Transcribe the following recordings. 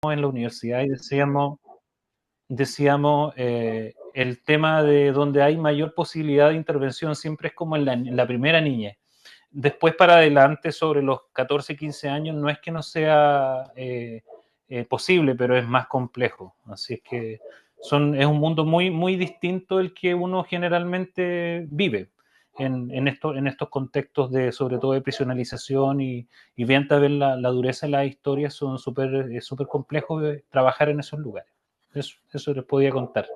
en la universidad y decíamos el tema de donde hay mayor posibilidad de intervención siempre es como en la primera niñez. Después para adelante, sobre los 14, 15 años, no es que no sea posible, pero es más complejo. Así es que es un mundo muy, muy distinto el que uno generalmente vive en estos contextos de, sobre todo de prisionalización y bien también la dureza de las historias, son súper super complejos de trabajar en esos lugares. Eso les podía contar.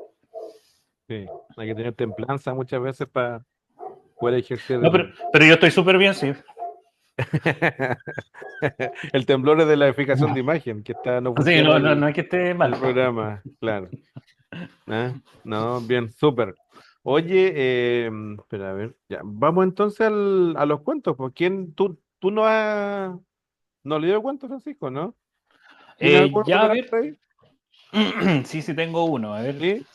Sí, hay que tener templanza muchas veces para poder ejercer No, pero yo estoy súper bien, sí. el temblor es de la fijación de imagen, que está, no Sí, funciona no es que esté mal. el programa, claro. ¿Ah? No, bien, súper. Oye, espera, a ver, ya, vamos entonces a los cuentos, pues, tú no has leído cuentos, Francisco, ¿no? ¿Tienes alguno por Ya, a ver. delante ahí? Sí, sí, tengo uno. A ver. ¿Sí?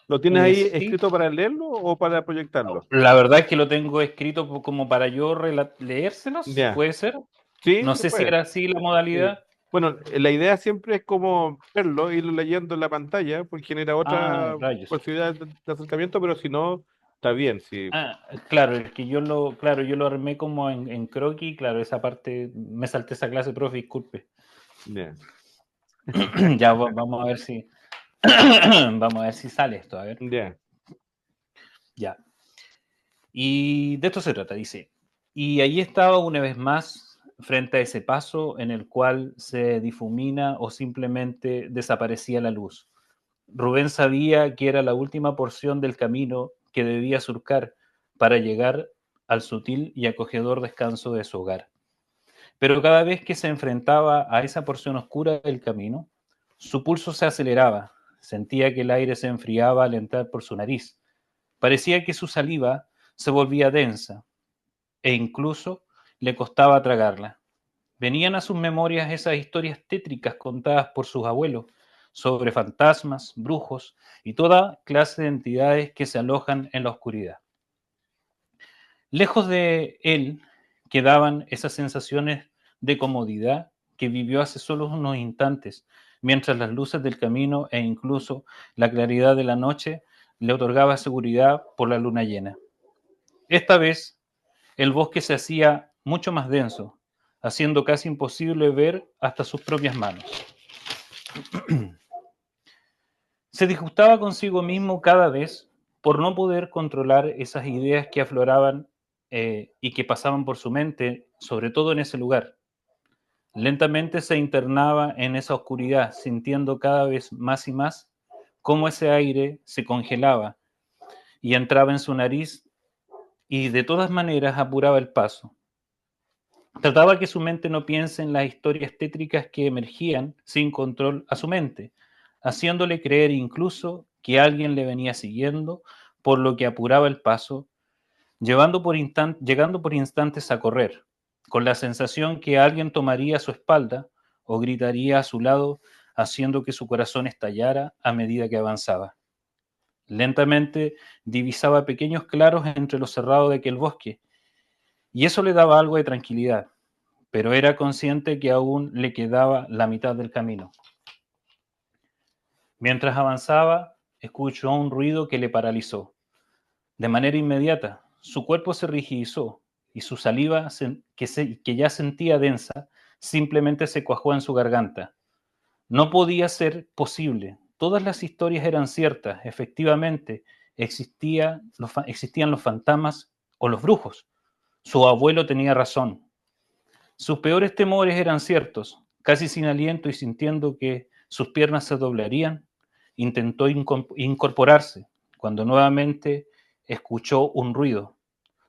¿Lo tienes ahí Sí, escrito para leerlo o para proyectarlo? la verdad es que lo tengo escrito como para yo leérselos, Ya, ¿puede ser? sí, No se sé si puede. era así la Sí. modalidad. Bueno, la idea siempre es como verlo, irlo leyendo en la pantalla, porque genera Ah, otra rayos. posibilidad de acercamiento, pero si no, está bien, sí. Ah, claro, es que claro, yo lo armé como en croquis, claro, esa parte, me salté esa clase, profe, disculpe. Ya. Ya, vamos a ver si, vamos a ver si sale esto, a ver. Ya. Ya. Y de esto se trata, dice. Y allí estaba una vez más frente a ese paso en el cual se difumina o simplemente desaparecía la luz. Rubén sabía que era la última porción del camino que debía surcar para llegar al sutil y acogedor descanso de su hogar. Pero cada vez que se enfrentaba a esa porción oscura del camino, su pulso se aceleraba, sentía que el aire se enfriaba al entrar por su nariz, parecía que su saliva se volvía densa e incluso le costaba tragarla. Venían a sus memorias esas historias tétricas contadas por sus abuelos sobre fantasmas, brujos y toda clase de entidades que se alojan en la oscuridad. Lejos de él quedaban esas sensaciones de comodidad que vivió hace solo unos instantes, mientras las luces del camino e incluso la claridad de la noche le otorgaba seguridad por la luna llena. Esta vez el bosque se hacía mucho más denso, haciendo casi imposible ver hasta sus propias manos. Se disgustaba consigo mismo cada vez por no poder controlar esas ideas que afloraban y que pasaban por su mente, sobre todo en ese lugar. Lentamente se internaba en esa oscuridad, sintiendo cada vez más y más cómo ese aire se congelaba y entraba en su nariz y de todas maneras apuraba el paso. Trataba que su mente no piense en las historias tétricas que emergían sin control a su mente, haciéndole creer incluso que alguien le venía siguiendo, por lo que apuraba el paso, llegando por instantes a correr, con la sensación que alguien tomaría su espalda o gritaría a su lado, haciendo que su corazón estallara a medida que avanzaba. Lentamente divisaba pequeños claros entre lo cerrado de aquel bosque, y eso le daba algo de tranquilidad, pero era consciente que aún le quedaba la mitad del camino. Mientras avanzaba, escuchó un ruido que le paralizó. De manera inmediata, su cuerpo se rigidizó y su saliva, que ya sentía densa, simplemente se cuajó en su garganta. No podía ser posible. Todas las historias eran ciertas. Efectivamente, existían los fantasmas o los brujos. Su abuelo tenía razón. Sus peores temores eran ciertos. Casi sin aliento y sintiendo que sus piernas se doblarían, intentó incorporarse, cuando nuevamente escuchó un ruido,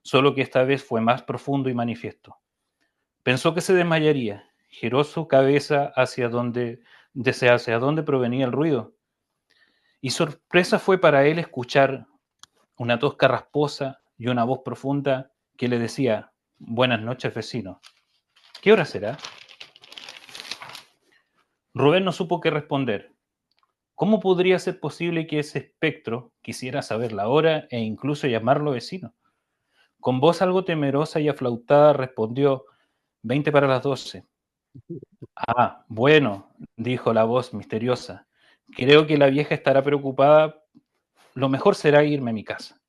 solo que esta vez fue más profundo y manifiesto. Pensó que se desmayaría, giró su cabeza hacia donde provenía el ruido, y sorpresa fue para él escuchar una tos carrasposa y una voz profunda que le decía: «Buenas noches, vecino. ¿Qué hora será?». Rubén no supo qué responder. ¿Cómo podría ser posible que ese espectro quisiera saber la hora e incluso llamarlo vecino? Con voz algo temerosa y aflautada respondió: 20 para las 12. Ah, bueno, dijo la voz misteriosa. Creo que la vieja estará preocupada. Lo mejor será irme a mi casa.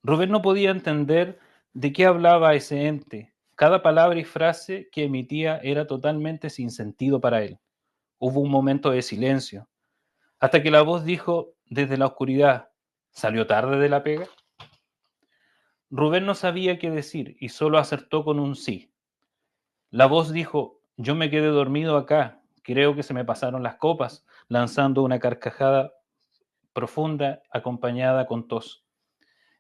Rubén no podía entender de qué hablaba ese ente. Cada palabra y frase que emitía era totalmente sin sentido para él. Hubo un momento de silencio, hasta que la voz dijo desde la oscuridad, ¿salió tarde de la pega? Rubén no sabía qué decir y solo acertó con un sí. La voz dijo, yo me quedé dormido acá, creo que se me pasaron las copas, lanzando una carcajada profunda acompañada con tos.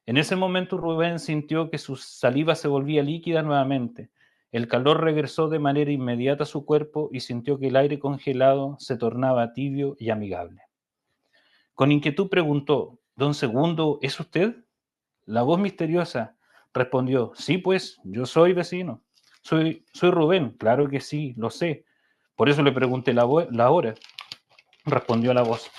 En ese momento Rubén sintió que su saliva se volvía líquida nuevamente. El calor regresó de manera inmediata a su cuerpo y sintió que el aire congelado se tornaba tibio y amigable. Con inquietud preguntó, ¿Don Segundo es usted? La voz misteriosa respondió, sí, pues, yo soy vecino. Soy Rubén, claro que sí, lo sé. Por eso le pregunté la hora, respondió la voz.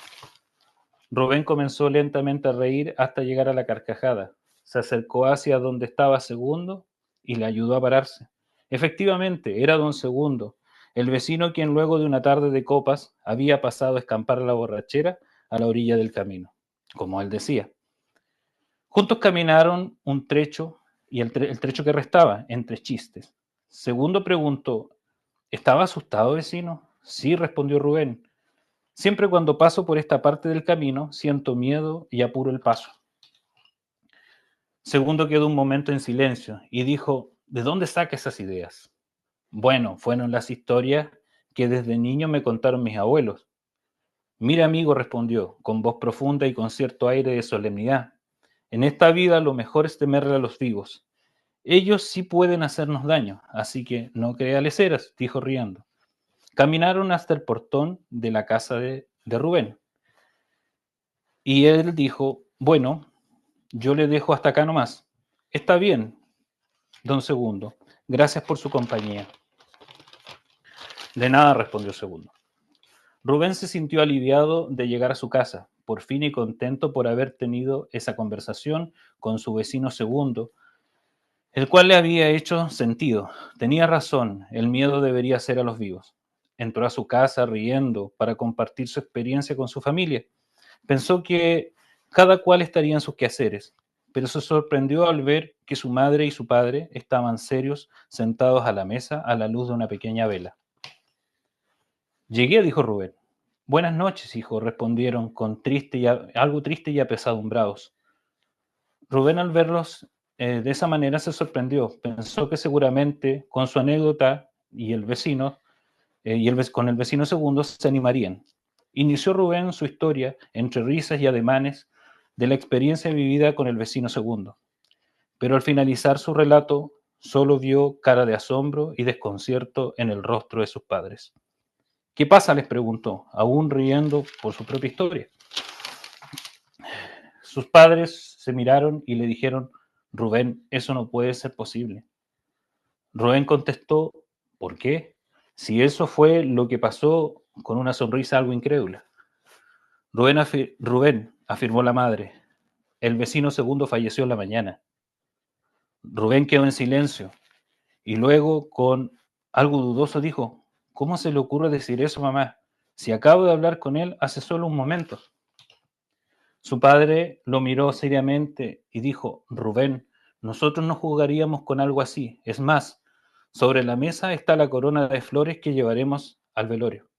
Rubén comenzó lentamente a reír hasta llegar a la carcajada. Se acercó hacia donde estaba Segundo y le ayudó a pararse. Efectivamente, era don Segundo, el vecino quien luego de una tarde de copas había pasado a escampar la borrachera a la orilla del camino, como él decía. Juntos caminaron un trecho y el trecho que restaba, entre chistes. Segundo preguntó, ¿estaba asustado, vecino? Sí, respondió Rubén. Siempre cuando paso por esta parte del camino, siento miedo y apuro el paso. Segundo quedó un momento en silencio y dijo, ¿de dónde saca esas ideas? Bueno, fueron las historias que desde niño me contaron mis abuelos. Mira, amigo, respondió, con voz profunda y con cierto aire de solemnidad. En esta vida lo mejor es temerle a los vivos. Ellos sí pueden hacernos daño, así que no crea leceras, dijo riendo. Caminaron hasta el portón de la casa de Rubén. Y él dijo, bueno, yo le dejo hasta acá nomás. Está bien, don Segundo. Gracias por su compañía. De nada, respondió Segundo. Rubén se sintió aliviado de llegar a su casa, por fin y contento por haber tenido esa conversación con su vecino Segundo, el cual le había hecho sentido. Tenía razón, el miedo debería ser a los vivos. Entró a su casa riendo para compartir su experiencia con su familia. Pensó que cada cual estaría en sus quehaceres, pero se sorprendió al ver que su madre y su padre estaban serios, sentados a la mesa a la luz de una pequeña vela. Llegué, dijo Rubén. Buenas noches, hijo, respondieron con algo triste y apesadumbrados. Rubén al verlos de esa manera se sorprendió. Pensó que seguramente con su anécdota y el vecino, con el vecino segundo se animarían. Inició Rubén su historia entre risas y ademanes de la experiencia vivida con el vecino segundo. Pero al finalizar su relato, solo vio cara de asombro y desconcierto en el rostro de sus padres. ¿Qué pasa? Les preguntó, aún riendo por su propia historia. Sus padres se miraron y le dijeron, Rubén, eso no puede ser posible. Rubén contestó, ¿por qué? Si eso fue lo que pasó con una sonrisa algo incrédula. Rubén, afirmó la madre, el vecino segundo falleció en la mañana. Rubén quedó en silencio y luego, con algo dudoso, dijo, ¿cómo se le ocurre decir eso, mamá? Si acabo de hablar con él hace solo un momento. Su padre lo miró seriamente y dijo, Rubén, nosotros no jugaríamos con algo así. Es más, sobre la mesa está la corona de flores que llevaremos al velorio.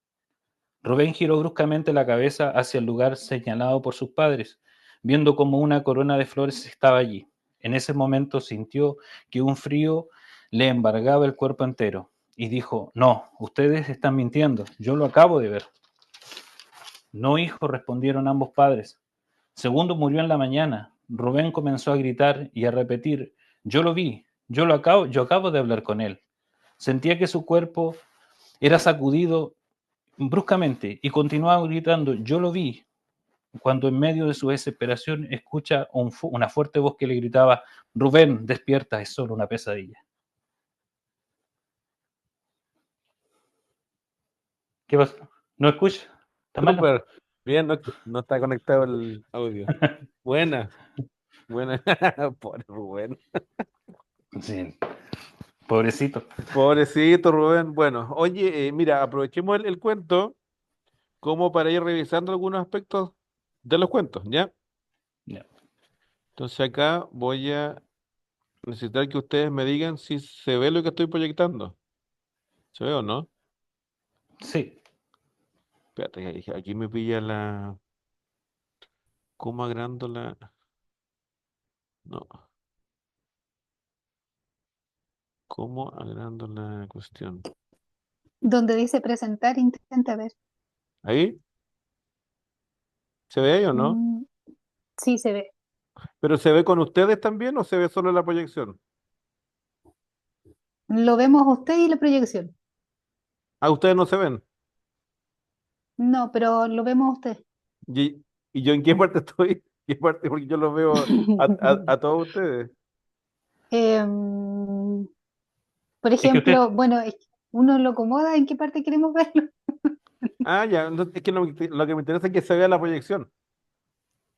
Rubén giró bruscamente la cabeza hacia el lugar señalado por sus padres, viendo como una corona de flores estaba allí. En ese momento sintió que un frío le embargaba el cuerpo entero y dijo, no, ustedes están mintiendo, yo lo acabo de ver. No, hijo, respondieron ambos padres. Segundo murió en la mañana. Rubén comenzó a gritar y a repetir, yo lo vi, yo acabo de hablar con él. Sentía que su cuerpo era sacudido bruscamente y continuaba gritando, yo lo vi, cuando en medio de su desesperación escucha una fuerte voz que le gritaba, Rubén, despierta, es solo una pesadilla. ¿Qué pasa? ¿No escucha? ¿Está malo? Súper. Bien, no, no está conectado el audio. Buena, buena. Por Rubén. Sí. Pobrecito. Pobrecito Rubén. Bueno, oye, mira, aprovechemos el cuento como para ir revisando algunos aspectos de los cuentos, ¿ya? Ya. Entonces acá voy a necesitar que ustedes me digan si se ve lo que estoy proyectando. ¿Se ve o no? Sí. Espérate, aquí me pilla la... ¿Cómo agrando la...? No, ¿cómo agrando la cuestión? Donde dice presentar, intenta ver. ¿Ahí? ¿Se ve ahí o no? Mm, sí, se ve. ¿Pero se ve con ustedes también o se ve solo la proyección? Lo vemos a usted y la proyección. Ah, ustedes no se ven. No, pero lo vemos a usted. ¿Y yo en qué parte estoy? ¿Qué parte? Porque yo los veo a todos ustedes. Em, por Es que usted, ejemplo, bueno, uno lo acomoda, ¿en qué parte queremos verlo? Ah, ya, es que lo que me interesa es que se vea la proyección.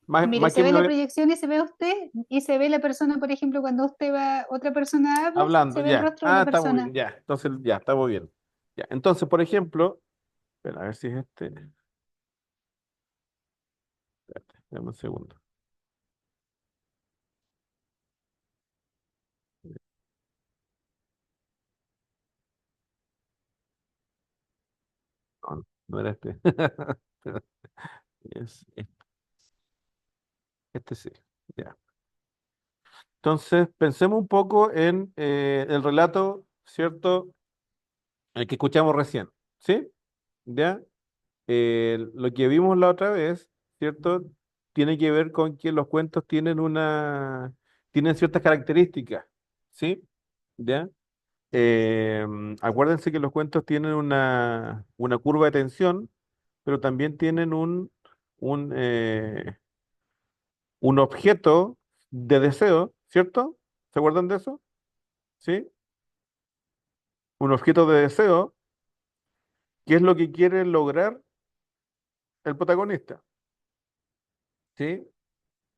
Mire, Más se que ve la proyección y se ve a usted, y se ve la persona, por ejemplo, cuando usted va, otra persona habla, hablando, se ve el ya. rostro de Ah, la está muy bien, persona. ya. Entonces, ya, está muy bien. Ya. Entonces, por ejemplo, espera, a ver si es este. Espérate, dame un segundo. No, no era este. Es este sí. Ya. Entonces, pensemos un poco en el relato, ¿cierto? El que escuchamos recién. ¿Sí? ¿Ya? Lo que vimos la otra vez, ¿cierto? Tiene que ver con que los cuentos tienen ciertas características, ¿sí? ¿Ya? Acuérdense que los cuentos tienen una curva de tensión, pero también tienen un, eh, un objeto de deseo, ¿cierto? ¿Se acuerdan de eso? ¿Sí? Un objeto de deseo, que es lo que quiere lograr el protagonista, ¿sí?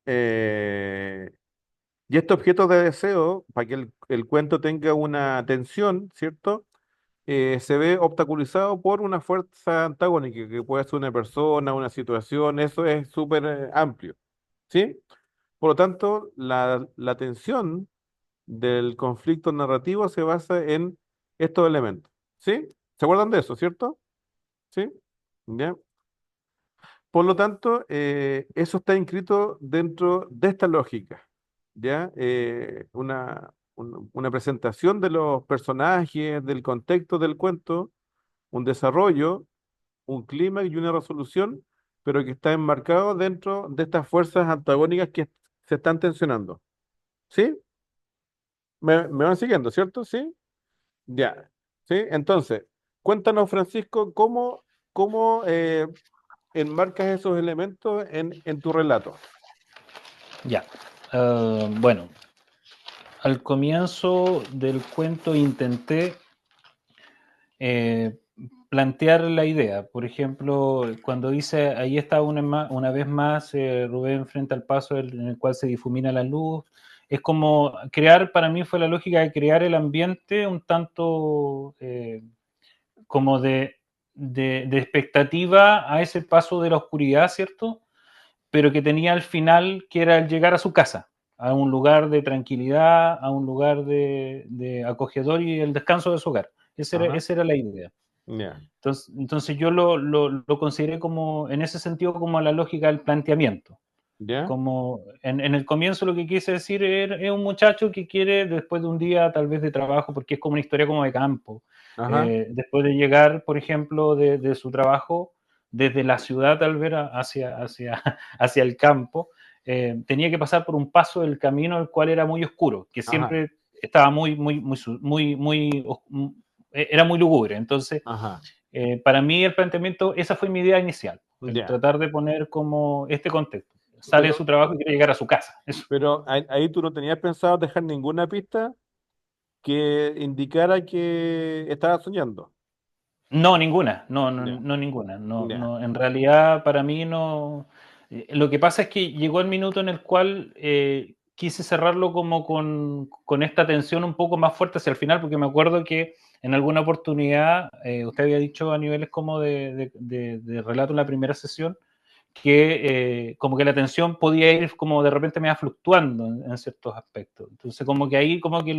Eh, Y este objeto de deseo, para que el cuento tenga una tensión, ¿cierto? Se ve obstaculizado por una fuerza antagónica, que puede ser una persona, una situación, eso es súper amplio, ¿sí? Por lo tanto, la tensión del conflicto narrativo se basa en estos elementos, ¿sí? ¿Se acuerdan de eso, cierto? ¿Sí? ¿Ya? Por lo tanto, eso está inscrito dentro de esta lógica, ¿ya? Una presentación de los personajes, del contexto del cuento, un desarrollo, un clima y una resolución, pero que está enmarcado dentro de estas fuerzas antagónicas que se están tensionando. ¿Sí? ¿Me van siguiendo, cierto? ¿Sí? Ya. ¿Sí? Entonces, cuéntanos, Francisco, cómo enmarcas esos elementos en tu relato. ya. Bueno, al comienzo del cuento intenté eh, plantear la idea. Por ejemplo, cuando dice, ahí está una vez más Rubén frente al paso en el cual se difumina la luz, es como crear, para mí fue la lógica de crear el ambiente un tanto como de expectativa a ese paso de la oscuridad, ¿cierto? Pero que tenía al final, que era el llegar a su casa, a un lugar de tranquilidad, a un lugar de acogedor y el descanso de su hogar. Ajá. Esa era la idea. Ya. Entonces yo lo consideré como, en ese sentido, como la lógica del planteamiento. ¿Ya? Como en el comienzo lo que quise decir es un muchacho que quiere, después de un día tal vez de trabajo, porque es como una historia como de campo, Ajá. después de llegar, por ejemplo, de su trabajo, desde la ciudad tal vez hacia el campo, tenía que pasar por un paso del camino el cual era muy oscuro, que Ajá. siempre estaba era muy lúgubre. Entonces, Ajá. para mí el planteamiento, esa fue mi idea inicial, el Ya. tratar de poner como este contexto. Sale de Pero, su trabajo y quiere llegar a su casa. Eso. pero ahí tú no tenías pensado dejar ninguna pista que indicara que estaba soñando. No, ninguna, Ya. no ninguna. No, Ya. no, en realidad, para mí no. Lo que pasa es que llegó el minuto en el cual quise cerrarlo como con esta tensión un poco más fuerte hacia el final, porque me acuerdo que en alguna oportunidad usted había dicho a niveles como de relato en la primera sesión, que como que la tensión podía ir como de repente me iba fluctuando en ciertos aspectos. Entonces como que ahí como que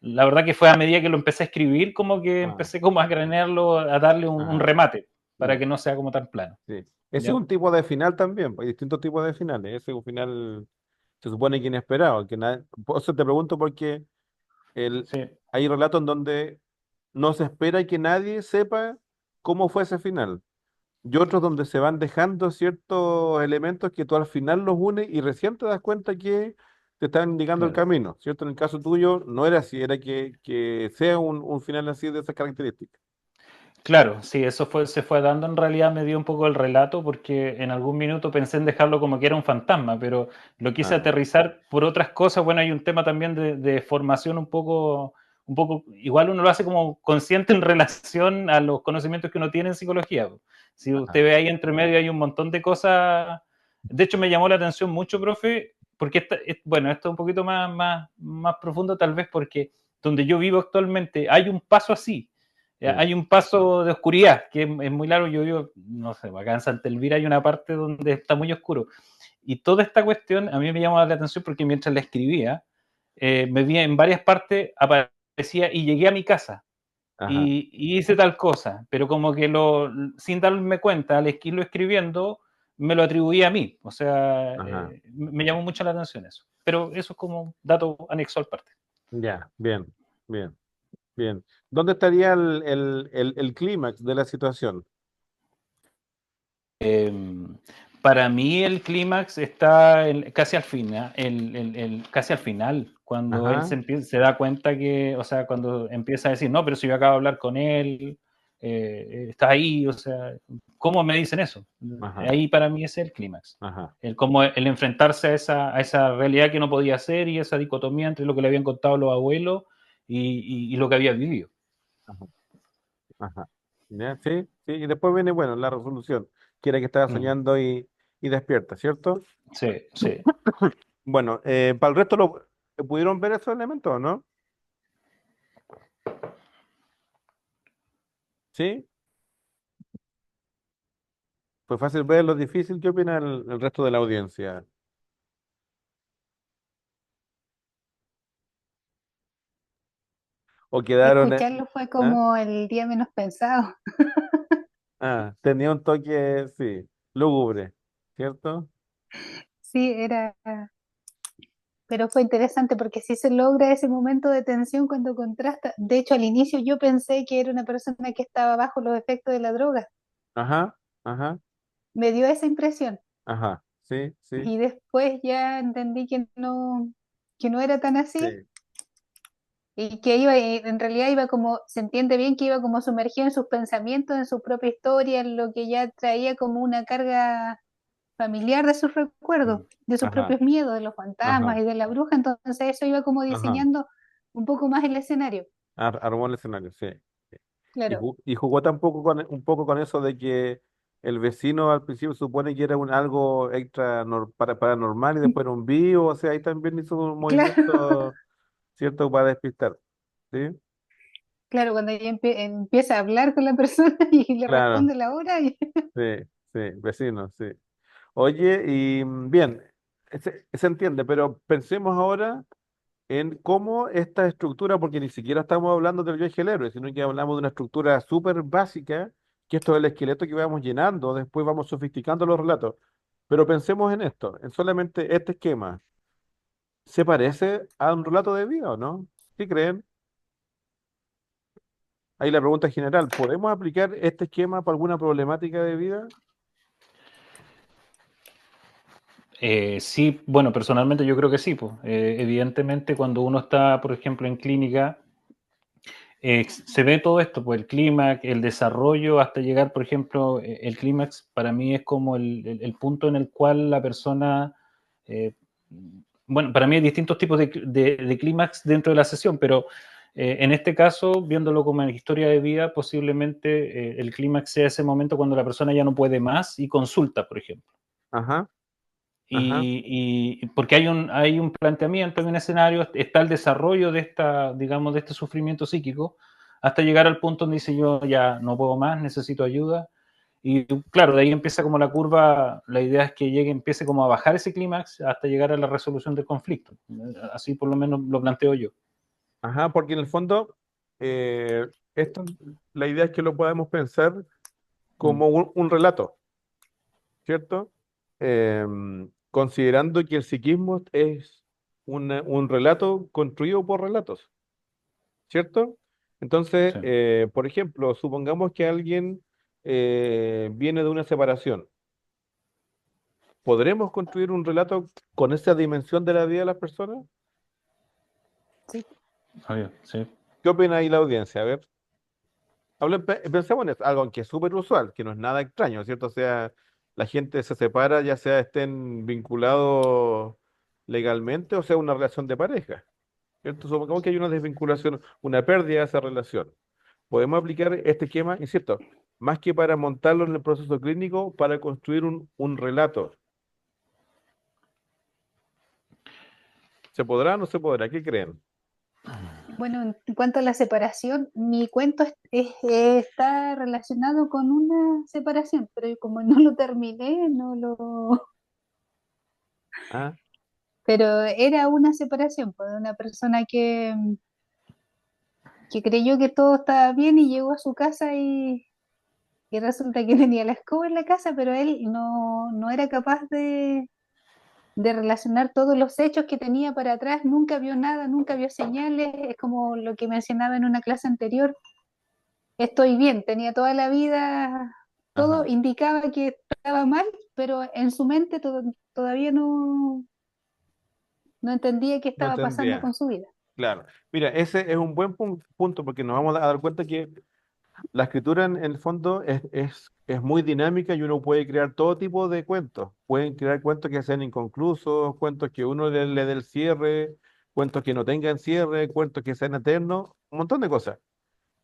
la verdad que fue a medida que lo empecé a escribir, como que Ah, empecé como a cranearlo, a darle un ajá, remate, para ya, que no sea como tan plano. sí. Ese es ¿Ya? un tipo de final también, pues, hay distintos tipos de finales. Ese es un final, se supone que inesperado, que por eso te pregunto porque Sí, hay relatos en donde no se espera que nadie sepa cómo fue ese final. Y otros donde se van dejando ciertos elementos que tú al final los unes y recién te das cuenta que te están indicando el claro. camino, ¿cierto? En el caso tuyo no era así, era que sea un final así de esas características. Claro, sí, se fue dando en realidad, me dio un poco el relato porque en algún minuto pensé en dejarlo como que era un fantasma, pero lo quise Ah, aterrizar por otras cosas. Bueno, hay un tema también de formación un poco, igual uno lo hace como consciente en relación a los conocimientos que uno tiene en psicología. Si usted ah, ve ahí entre medio hay un montón de cosas. De hecho, me llamó la atención mucho, profe, porque bueno, esto es un poquito más profundo tal vez porque donde yo vivo actualmente hay un paso así. sí, Hay un paso de oscuridad que es muy largo. Yo vivo, no sé, acá en Santa Elvira hay una parte donde está muy oscuro. Y toda esta cuestión a mí me llamó la atención porque mientras la escribía, me vi en varias partes, aparecía y llegué a mi casa ajá, y hice tal cosa, pero como que sin darme cuenta, al irlo escribiendo, me lo atribuía a mí. O sea, ajá. me llamó mucho la atención eso. Pero eso es como dato anexo al parte. Ya, bien, bien, bien. ¿Dónde estaría el clímax de la situación? Para mí el clímax está casi al final, casi al final, cuando él Ajá, se da cuenta que, o sea, cuando empieza a decir, no, pero si yo acabo de hablar con él, está ahí, o sea, ¿cómo me dicen eso? ajá, Ahí para mí es el clímax. ajá, Como el enfrentarse a esa realidad que no podía ser y esa dicotomía entre lo que le habían contado los abuelos y lo que había vivido. ajá, ajá. Ya, sí, sí, y después viene, bueno, la resolución, que era que estaba Mm, soñando y despierta, ¿cierto? sí, sí. Bueno, para el resto pudieron ver esos elementos, ¿no? Sí, fue fácil ver lo difícil. ¿Qué opina el resto de la audiencia? ¿O quedaron, Escucharlo fue ah? como el día menos pensado. Ah, tenía un toque, sí, lúgubre, ¿cierto? Sí, era, pero fue interesante porque sí se logra ese momento de tensión cuando contrasta. De hecho, al inicio yo pensé que era una persona que estaba bajo los efectos de la droga. Ajá, ajá, Me dio esa impresión. ajá, sí, sí, Y después ya entendí que no era tan así sí, y que iba, en realidad iba como, se entiende bien que iba como sumergido en sus pensamientos, en su propia historia, en lo que ya traía como una carga familiar de sus recuerdos, Mm. de sus ajá, propios miedos, de los fantasmas ajá, y de la bruja. Entonces eso iba como ajá. diseñando un poco más el escenario. Armó el escenario, sí. Claro. Y jugó tampoco un poco con eso de que el vecino al principio supone que era algo extra paranormal y después era un vivo, o sea, ahí también hizo un Claro, movimiento, ¿cierto? Para despistar, ¿sí? claro, cuando ella empieza a hablar con la persona y le Claro, responde la hora. sí, sí, vecino, sí. Oye, y bien, se entiende, pero pensemos ahora en cómo esta estructura, porque ni siquiera estamos hablando del viaje del héroe, sino que hablamos de una estructura súper básica, que esto es el esqueleto que vamos llenando, después vamos sofisticando los relatos. Pero pensemos en esto, en solamente este esquema. ¿Se parece a un relato de vida o no? ¿Qué creen? Ahí la pregunta general, ¿podemos aplicar este esquema para alguna problemática de vida? Sí, bueno, personalmente yo creo que sí, pues. Evidentemente, cuando uno está, por ejemplo, en clínica, se ve todo esto, pues el clímax, el desarrollo hasta llegar, por ejemplo, el clímax para mí es como el punto en el cual la persona, eh, bueno, para mí hay distintos tipos de clímax dentro de la sesión, pero en este caso, viéndolo como en historia de vida, posiblemente el clímax sea ese momento cuando la persona ya no puede más y consulta, por ejemplo. Ajá, Ajá, y porque hay un planteamiento, hay un escenario, está el desarrollo de esta, digamos, de este sufrimiento psíquico, hasta llegar al punto donde dice yo ya no puedo más, necesito ayuda. Y claro, de ahí empieza como la curva, la idea es que empiece como a bajar ese clímax hasta llegar a la resolución del conflicto. Así por lo menos lo planteo yo. ajá, porque en el fondo, esto, la idea es que lo podemos pensar Mm, como un relato, ¿cierto? Considerando que el psiquismo es un relato construido por relatos, ¿cierto? Entonces, sí. por ejemplo, supongamos que alguien viene de una separación. ¿Podremos construir un relato con esa dimensión de la vida de las personas? Sí. Obvio, sí. ¿Qué opina ahí la audiencia? A ver, pensemos en esto, algo que es súper usual, que no es nada extraño, ¿cierto? O sea, la gente se separa, ya sea estén vinculados legalmente o sea una relación de pareja, ¿cierto? Supongamos que hay una desvinculación, una pérdida de esa relación. Podemos aplicar este esquema, insisto, más que para montarlo en el proceso clínico, para construir un relato. ¿Se podrá o no se podrá? ¿Qué creen? Bueno, en cuanto a la separación, mi cuento está relacionado con una separación, pero como no lo terminé, no lo... ¿Ah? Pero era una separación, pues, de una persona que creyó que todo estaba bien y llegó a su casa y resulta que tenía la escoba en la casa, pero él no era capaz de relacionar todos los hechos que tenía para atrás, nunca vio nada, nunca vio señales, es como lo que mencionaba en una clase anterior, estoy bien, tenía toda la vida, todo Ajá, indicaba que estaba mal, pero en su mente todavía no entendía qué no estaba pasando entendía. con su vida. Claro. Mira, ese es un buen punto porque nos vamos a dar cuenta que la escritura en el fondo es muy dinámica y uno puede crear todo tipo de cuentos. Pueden crear cuentos que sean inconclusos, cuentos que uno le dé el cierre, cuentos que no tengan cierre, cuentos que sean eternos, un montón de cosas.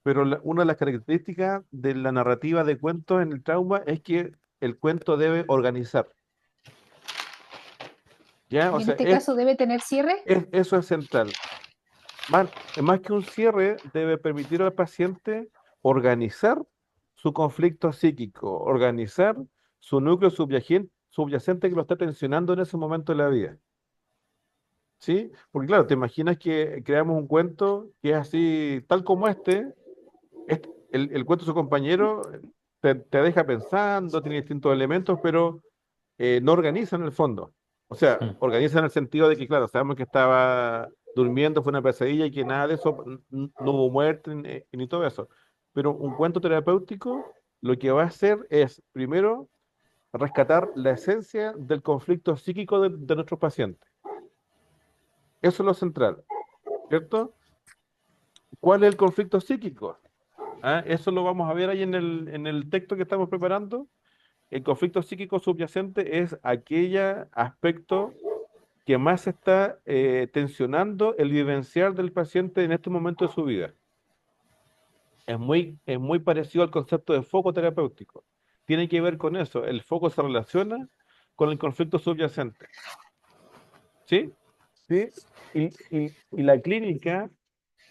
Pero una de las características de la narrativa de cuentos en el trauma es que el cuento debe organizar. ¿Ya? O Y en sea, este caso debe tener cierre. eso es central. Más, más que un cierre, debe permitir al paciente organizar su conflicto psíquico, organizar su núcleo subyacente que lo está tensionando en ese momento de la vida. ¿Sí? Porque claro, te imaginas que creamos un cuento que es así, tal como el cuento de su compañero te deja pensando, tiene distintos elementos, pero no organiza en el fondo. O sea, Mm. organiza en el sentido de que, claro, sabemos que estaba durmiendo, fue una pesadilla y que nada de eso, no hubo muerte ni todo eso. Pero un cuento terapéutico lo que va a hacer es, primero, rescatar la esencia del conflicto psíquico de nuestros pacientes. Eso es lo central, ¿cierto? ¿Cuál es el conflicto psíquico? ¿Ah? Eso lo vamos a ver ahí en el texto que estamos preparando. El conflicto psíquico subyacente es aquel aspecto que más está tensionando el vivenciar del paciente en este momento de su vida. Es muy parecido al concepto de foco terapéutico. Tiene que ver con eso. El foco se relaciona con el conflicto subyacente. ¿Sí? ¿Sí? Y la clínica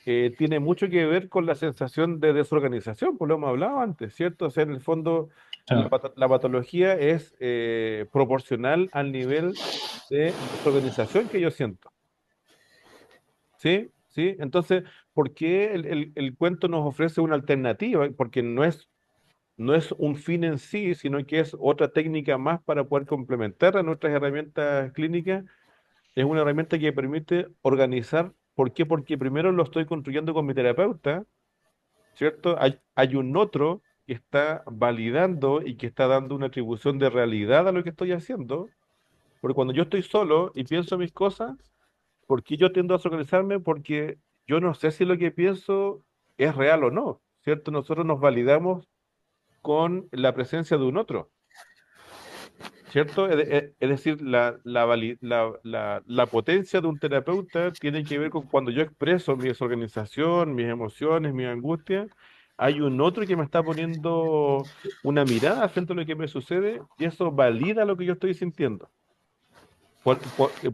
tiene mucho que ver con la sensación de desorganización, pues lo hemos hablado antes, ¿cierto? O sea, en el fondo, Sí. la patología es proporcional al nivel de desorganización que yo siento. ¿Sí? ¿Sí? Entonces, ¿por qué el cuento nos ofrece una alternativa? Porque no es un fin en sí, sino que es otra técnica más para poder complementar a nuestras herramientas clínicas. Es una herramienta que permite organizar. ¿Por qué? Porque primero lo estoy construyendo con mi terapeuta, ¿cierto? Hay un otro que está validando y que está dando una atribución de realidad a lo que estoy haciendo. Porque cuando yo estoy solo y pienso mis cosas, ¿por qué yo tiendo a desorganizarme? Porque yo no sé si lo que pienso es real o no, ¿cierto? Nosotros nos validamos con la presencia de un otro, ¿cierto? Es decir, la potencia de un terapeuta tiene que ver con cuando yo expreso mi desorganización, mis emociones, mis angustias. Hay un otro que me está poniendo una mirada frente a lo que me sucede y eso valida lo que yo estoy sintiendo.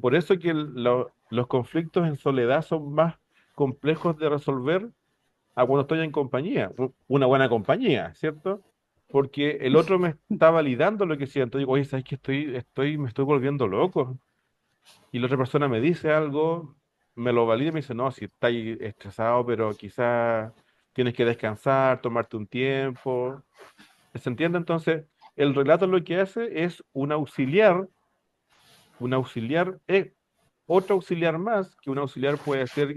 Por eso que los conflictos en soledad son más complejos de resolver a cuando estoy en compañía, una buena compañía, ¿cierto? Porque el otro me está validando lo que siento. Digo, oye, ¿sabes que me estoy volviendo loco? Y la otra persona me dice algo, me lo valida y me dice, no, si estás estresado, pero quizás tienes que descansar, tomarte un tiempo. ¿Se entiende? Entonces, el relato lo que hace es un auxiliar, otro auxiliar más, que un auxiliar puede ser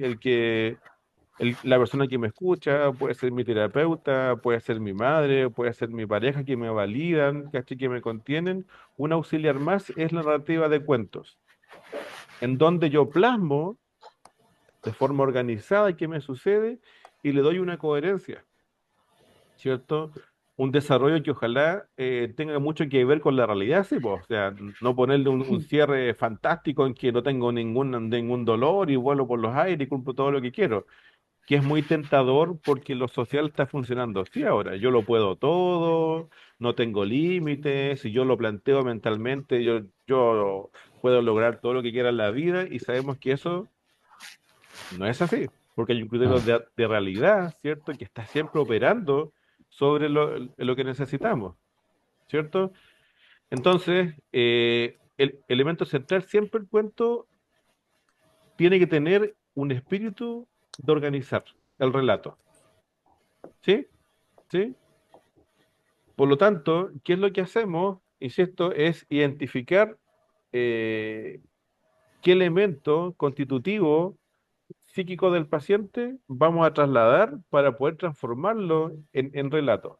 la persona que me escucha, puede ser mi terapeuta, puede ser mi madre, puede ser mi pareja que me validan, ¿cachai? Que me contienen. Un auxiliar más es la narrativa de cuentos, en donde yo plasmo de forma organizada qué me sucede y le doy una coherencia, ¿cierto? Un desarrollo que ojalá tenga mucho que ver con la realidad, sí, pues, o sea, no ponerle un cierre fantástico en que no tengo ningún dolor y vuelo por los aires y cumplo todo lo que quiero, que es muy tentador porque lo social está funcionando así ahora. Yo lo puedo todo, no tengo límites, si yo lo planteo mentalmente, yo puedo lograr todo lo que quiera en la vida y sabemos que eso no es así, porque hay un criterio Mm. de realidad, ¿cierto? Que está siempre operando sobre lo que necesitamos, ¿cierto? Entonces, el elemento central siempre el cuento tiene que tener un espíritu de organizar el relato, ¿sí? ¿Sí? Por lo tanto, ¿qué es lo que hacemos? Insisto, es identificar eh, qué elemento constitutivo psíquico del paciente vamos a trasladar para poder transformarlo en relato,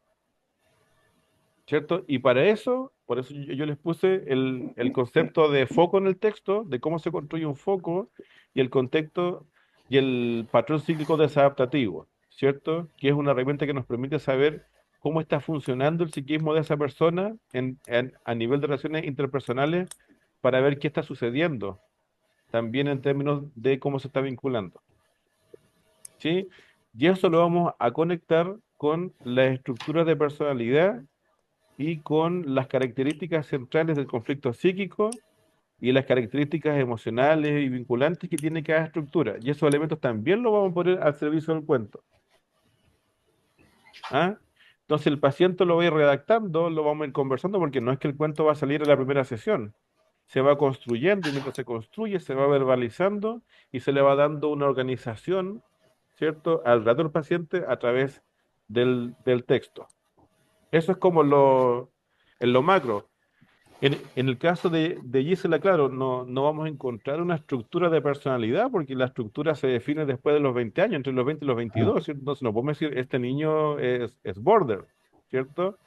¿cierto? Y para eso, por eso yo les puse el concepto de foco en el texto, de cómo se construye un foco y el contexto y el patrón cíclico desadaptativo, ¿cierto? Que es una herramienta que nos permite saber cómo está funcionando el psiquismo de esa persona a nivel de relaciones interpersonales para ver qué está sucediendo, también en términos de cómo se está vinculando, ¿sí? Y eso lo vamos a conectar con las estructuras de personalidad y con las características centrales del conflicto psíquico y las características emocionales y vinculantes que tiene cada estructura. Y esos elementos también los vamos a poner al servicio del cuento. ¿Ah? Entonces el paciente lo va a ir redactando, lo vamos a ir conversando, porque no es que el cuento va a salir en la primera sesión. Se va construyendo y mientras se construye se va verbalizando y se le va dando una organización, ¿cierto?, al rato del paciente a través del texto. Eso es como en lo macro. En el caso de Gisela, claro, no vamos a encontrar una estructura de personalidad porque la estructura se define después de los 20 años, entre los 20 y los Mm. 22, ¿cierto? Entonces no podemos decir, este niño es border, ¿cierto?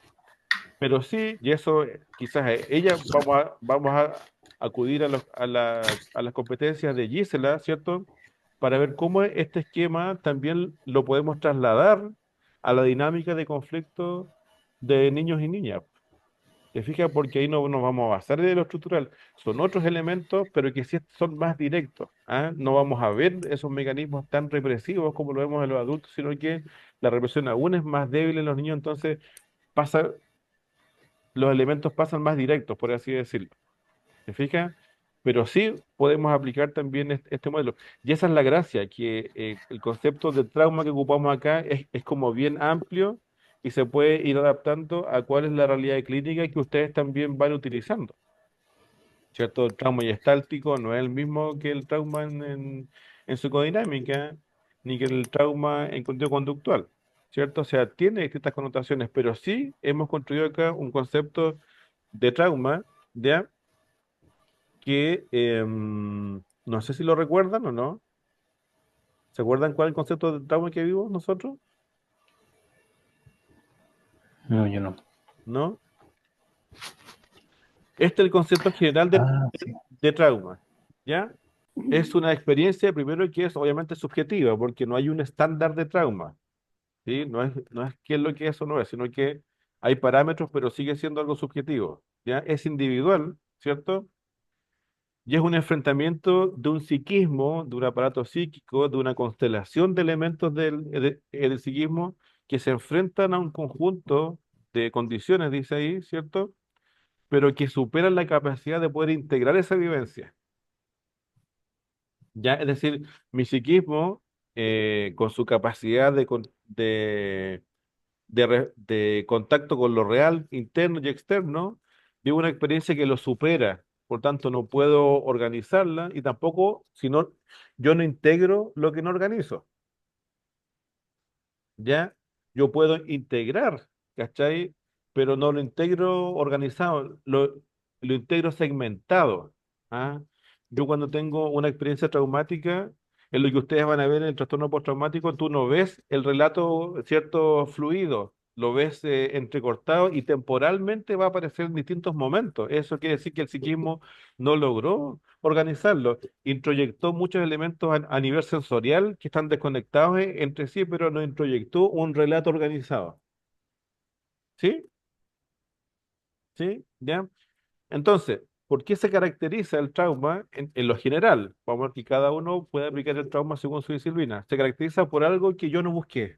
Pero sí, y eso quizás ella, vamos a acudir a las competencias de Gisela, ¿cierto? Para ver cómo este esquema también lo podemos trasladar a la dinámica de conflicto de niños y niñas. ¿Te fijas? Porque ahí no nos vamos a basar en lo estructural. Son otros elementos, pero que sí son más directos. ¿Ah? No vamos a ver esos mecanismos tan represivos como lo vemos en los adultos, sino que la represión aún es más débil en los niños, entonces pasa, los elementos pasan más directos, por así decirlo. ¿Te fijas? Pero sí podemos aplicar también este modelo. Y esa es la gracia, que el concepto de trauma que ocupamos acá es como bien amplio y se puede ir adaptando a cuál es la realidad clínica que ustedes también van utilizando. ¿Cierto? El trauma gestáltico no es el mismo que el trauma en psicodinámica, ni que el trauma en contenido conductual. ¿Cierto? O sea, tiene distintas connotaciones, pero sí hemos construido acá un concepto de trauma, ¿ya? Que no sé si lo recuerdan o no. ¿Se acuerdan cuál es el concepto de trauma que vivimos nosotros? No, yo no. ¿No? Este es el concepto general Ah, sí. de trauma, ¿ya? Es una experiencia, primero, que es obviamente subjetiva, porque no hay un estándar de trauma, ¿sí? No es qué es lo que es o no es, sino que hay parámetros, pero sigue siendo algo subjetivo, ¿ya? Es individual, ¿cierto? Y es un enfrentamiento de un psiquismo, de un aparato psíquico, de una constelación de elementos del psiquismo que se enfrentan a un conjunto de condiciones, dice ahí, ¿cierto? Pero que superan la capacidad de poder integrar esa vivencia. ¿ya? Es decir, mi psiquismo, con su capacidad de contacto con lo real, interno y externo, vive una experiencia que lo supera. Por tanto, no puedo organizarla y tampoco, si no, yo no integro lo que no organizo. ¿Ya? Yo puedo integrar, ¿cachai? Pero no lo integro organizado, lo integro segmentado. ¿Ah? Yo cuando tengo una experiencia traumática, en lo que ustedes van a ver en el trastorno postraumático, tú no ves el relato, cierto, fluido, lo ves entrecortado y temporalmente va a aparecer en distintos momentos. Eso quiere decir que el psiquismo no logró organizarlo, introyectó muchos elementos a nivel sensorial que están desconectados entre sí, pero no introyectó un relato organizado. ¿Sí? ¿Sí? ¿Ya? Entonces, ¿por qué se caracteriza el trauma en lo general? Vamos a ver que cada uno puede aplicar el trauma según su disciplina. Se caracteriza por algo que yo no busqué.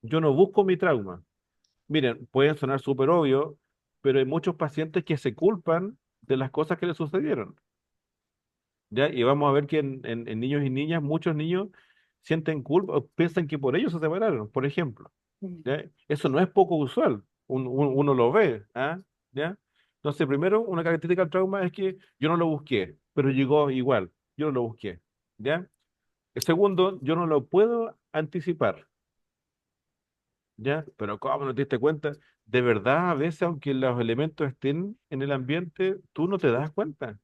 Yo no busco mi trauma. Miren, pueden sonar súper obvio, pero hay muchos pacientes que se culpan de las cosas que les sucedieron. ¿Ya? Y vamos a ver que en niños y niñas, muchos niños sienten culpa o piensan que por ellos se separaron, por ejemplo. Mm. ¿Ya? Eso no es poco usual, uno lo ve, ¿ah? ¿Ya? Entonces, primero, una característica del trauma es que yo no lo busqué, pero llegó igual, yo no lo busqué, ¿ya? El segundo, yo no lo puedo anticipar, ¿ya? Pero ¿cómo no te diste cuenta? De verdad, a veces, aunque los elementos estén en el ambiente, tú no te das cuenta.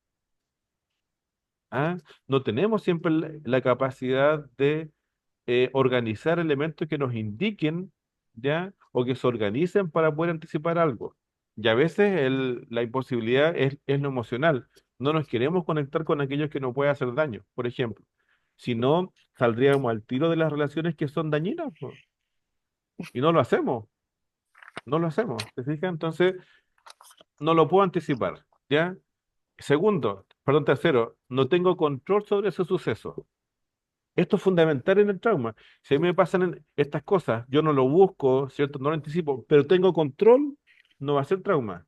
¿Ah? No tenemos siempre la capacidad de organizar elementos que nos indiquen, ¿ya? O que se organicen para poder anticipar algo. Y a veces la imposibilidad es lo emocional. No nos queremos conectar con aquellos que nos pueden hacer daño, por ejemplo. Si no, saldríamos al tiro de las relaciones que son dañinas, po. Y no lo hacemos, no lo hacemos. ¿Te fijas? Entonces, no lo puedo anticipar, ¿ya? Segundo, perdón, tercero, no tengo control sobre ese suceso. Esto es fundamental en el trauma. Si a mí me pasan estas cosas, yo no lo busco, ¿cierto? No lo anticipo, pero tengo control, no va a ser trauma.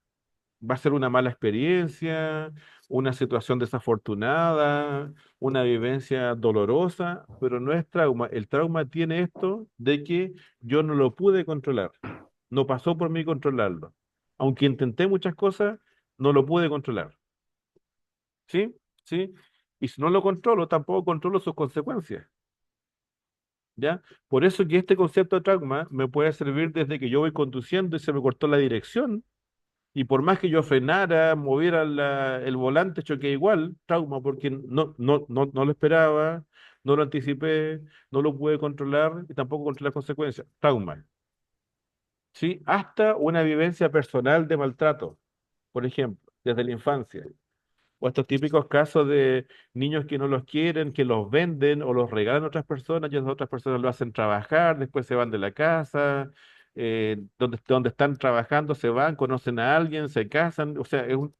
Va a ser una mala experiencia, una situación desafortunada, una vivencia dolorosa, pero no es trauma. El trauma tiene esto de que yo no lo pude controlar. No pasó por mí controlarlo. Aunque intenté muchas cosas, no lo pude controlar. ¿Sí? ¿Sí? Y si no lo controlo, tampoco controlo sus consecuencias. ¿Ya? Por eso que este concepto de trauma me puede servir desde que yo voy conduciendo y se me cortó la dirección, y por más que yo frenara, moviera el volante, choqué igual, trauma, porque no lo esperaba, no lo anticipé, no lo pude controlar y tampoco controlé las consecuencias. Trauma. ¿Sí? Hasta una vivencia personal de maltrato, por ejemplo, desde la infancia. O estos típicos casos de niños que no los quieren, que los venden o los regalan a otras personas y esas otras personas lo hacen trabajar, después se van de la casa, donde están trabajando se van, conocen a alguien, se casan, o sea, es un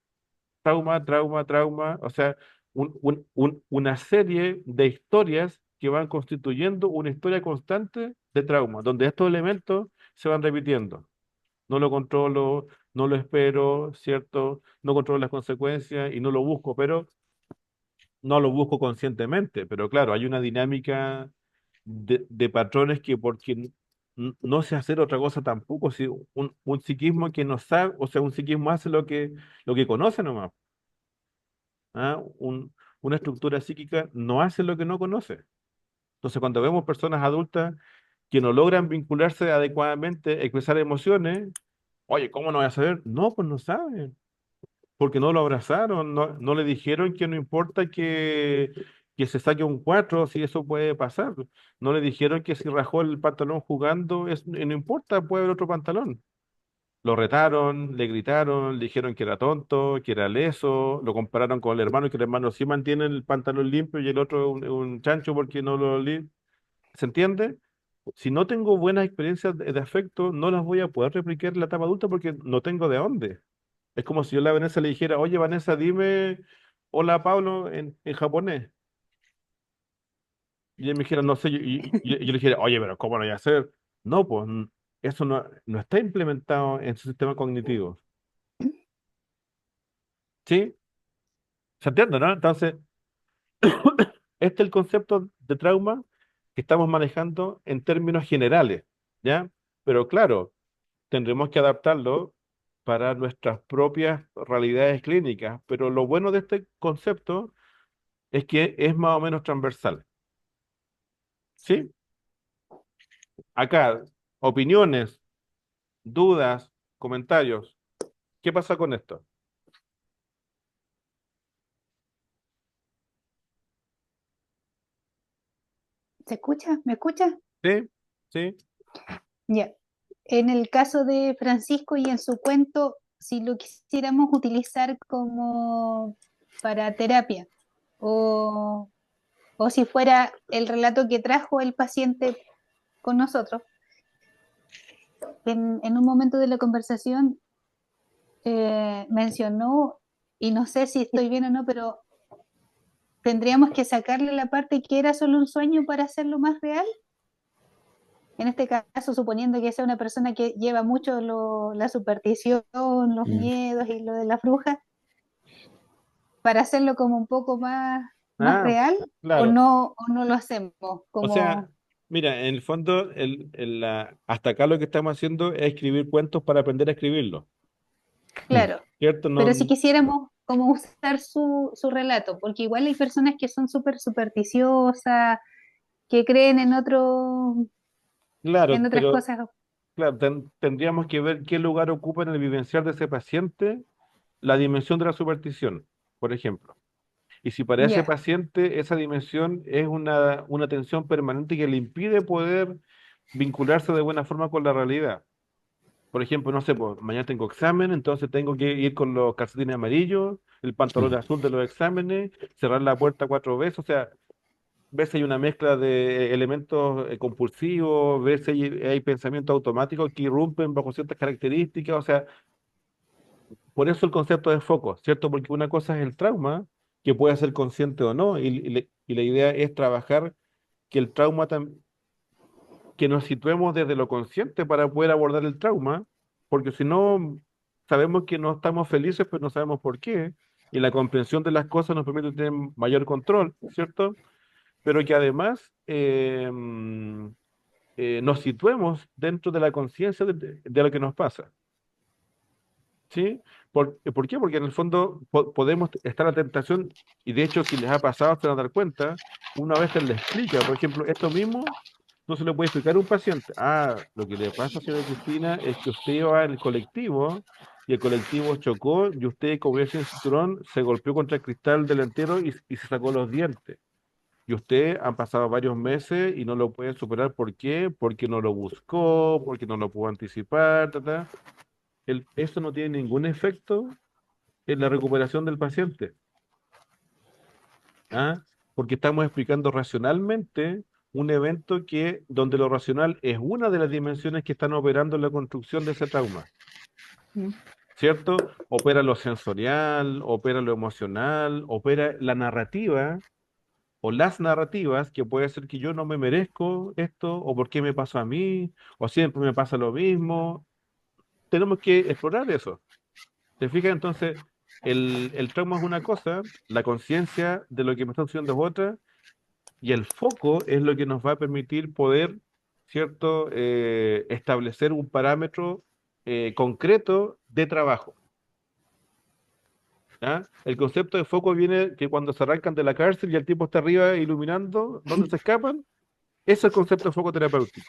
trauma, trauma, trauma, o sea, una serie de historias que van constituyendo una historia constante de trauma, donde estos elementos se van repitiendo. No lo controlo, no lo espero, ¿cierto? No controlo las consecuencias y no lo busco, pero no lo busco conscientemente. Pero claro, hay una dinámica de patrones que porque no sé hacer otra cosa tampoco, si un psiquismo que no sabe, o sea, un psiquismo hace lo que conoce nomás. ¿Ah? Una estructura psíquica no hace lo que no conoce. Entonces, cuando vemos personas adultas que no logran vincularse adecuadamente, expresar emociones, oye, ¿cómo no voy a saber? No, pues no saben, porque no lo abrazaron, no le dijeron que no importa que se saque un 4 si eso puede pasar. No le dijeron que si rajó el pantalón jugando, no importa, puede haber otro pantalón. Lo retaron, le gritaron, le dijeron que era tonto, que era leso, lo compararon con el hermano, que el hermano sí mantiene el pantalón limpio y el otro un chancho porque no lo limpia. ¿Se entiende? Si no tengo buenas experiencias de afecto, no las voy a poder replicar en la etapa adulta porque no tengo de dónde. Es como si yo a la Vanessa le dijera, oye Vanessa, dime hola Pablo en japonés. Y ella me dijera, no sé, y yo le dijera, oye, pero ¿cómo lo voy a hacer? No, pues eso no está implementado en su sistema cognitivo. ¿Sí? ¿Se entiende, no? Entonces, Este es el concepto de trauma que estamos manejando en términos generales, ¿ya? Pero claro, tendremos que adaptarlo para nuestras propias realidades clínicas, pero lo bueno de este concepto es que es más o menos transversal, ¿sí? Acá, opiniones, dudas, comentarios. ¿Qué pasa con esto? ¿Se escucha? ¿Me escucha? ¿Sí? ¿Sí? Ya. En el caso de Francisco y en su cuento, si lo quisiéramos utilizar como para terapia o, o si fuera el relato que trajo el paciente con nosotros, en un momento de la conversación mencionó, y no sé si estoy bien o no, pero tendríamos que sacarle la parte que era solo un sueño para hacerlo más real. En este caso, suponiendo que sea una persona que lleva mucho la superstición, los Mm. miedos y lo de las brujas, para hacerlo como un poco más Ah, real, claro. o no lo hacemos O sea, como, mira, en el fondo, hasta acá lo que estamos haciendo es escribir cuentos para aprender a escribirlos, Mm. claro, ¿cierto? No, pero si quisiéramos como usar su relato, porque igual hay personas que son súper supersticiosas, que creen en claro, otras pero cosas. claro, tendríamos que ver qué lugar ocupa en el vivenciar de ese paciente la dimensión de la superstición, por ejemplo. Y si para ese Ya, paciente esa dimensión es una tensión permanente que le impide poder vincularse de buena forma con la realidad. Por ejemplo, no sé, pues, mañana tengo examen, entonces tengo que ir con los calcetines amarillos, el pantalón azul de los exámenes, cerrar la puerta 4 veces, o sea, ver si hay una mezcla de elementos compulsivos, ver si hay pensamientos automáticos que irrumpen bajo ciertas características, o sea, por eso el concepto de foco, ¿cierto? Porque una cosa es el trauma, que puede ser consciente o no, y la idea es trabajar que el trauma, que nos situemos desde lo consciente para poder abordar el trauma, porque si no, sabemos que no estamos felices, pero no sabemos por qué, y la comprensión de las cosas nos permite tener mayor control, ¿cierto? Pero que además nos situemos dentro de la conciencia de lo que nos pasa. ¿Sí? ¿Por qué? Porque en el fondo podemos estar a la tentación, y de hecho, si les ha pasado, se van a dar cuenta, una vez les explica, por ejemplo, esto mismo, no se le puede explicar a un paciente. Ah, lo que le pasa, señora Cristina, es que usted iba en el colectivo y el colectivo chocó y usted, como iba sin cinturón, se golpeó contra el cristal delantero y se sacó los dientes. Y usted han pasado varios meses y no lo puede superar. ¿Por qué? Porque no lo buscó, porque no lo pudo anticipar, ta, ta. Eso no tiene ningún efecto en la recuperación del paciente, ¿ah? Porque estamos explicando racionalmente un evento donde lo racional es una de las dimensiones que están operando en la construcción de ese trauma, mm, ¿cierto? Opera lo sensorial, opera lo emocional, opera la narrativa o las narrativas, que puede ser que yo no me merezco esto, o por qué me pasa a mí, o siempre me pasa lo mismo. Tenemos que explorar eso. ¿Te fijas? Entonces, el trauma es una cosa, la conciencia de lo que me está sucediendo es otra, y el foco es lo que nos va a permitir poder, ¿cierto?, establecer un parámetro concreto de trabajo. ¿Ya? El concepto de foco viene que cuando se arrancan de la cárcel y el tipo está arriba iluminando dónde se escapan, ese es el concepto de foco terapéutico.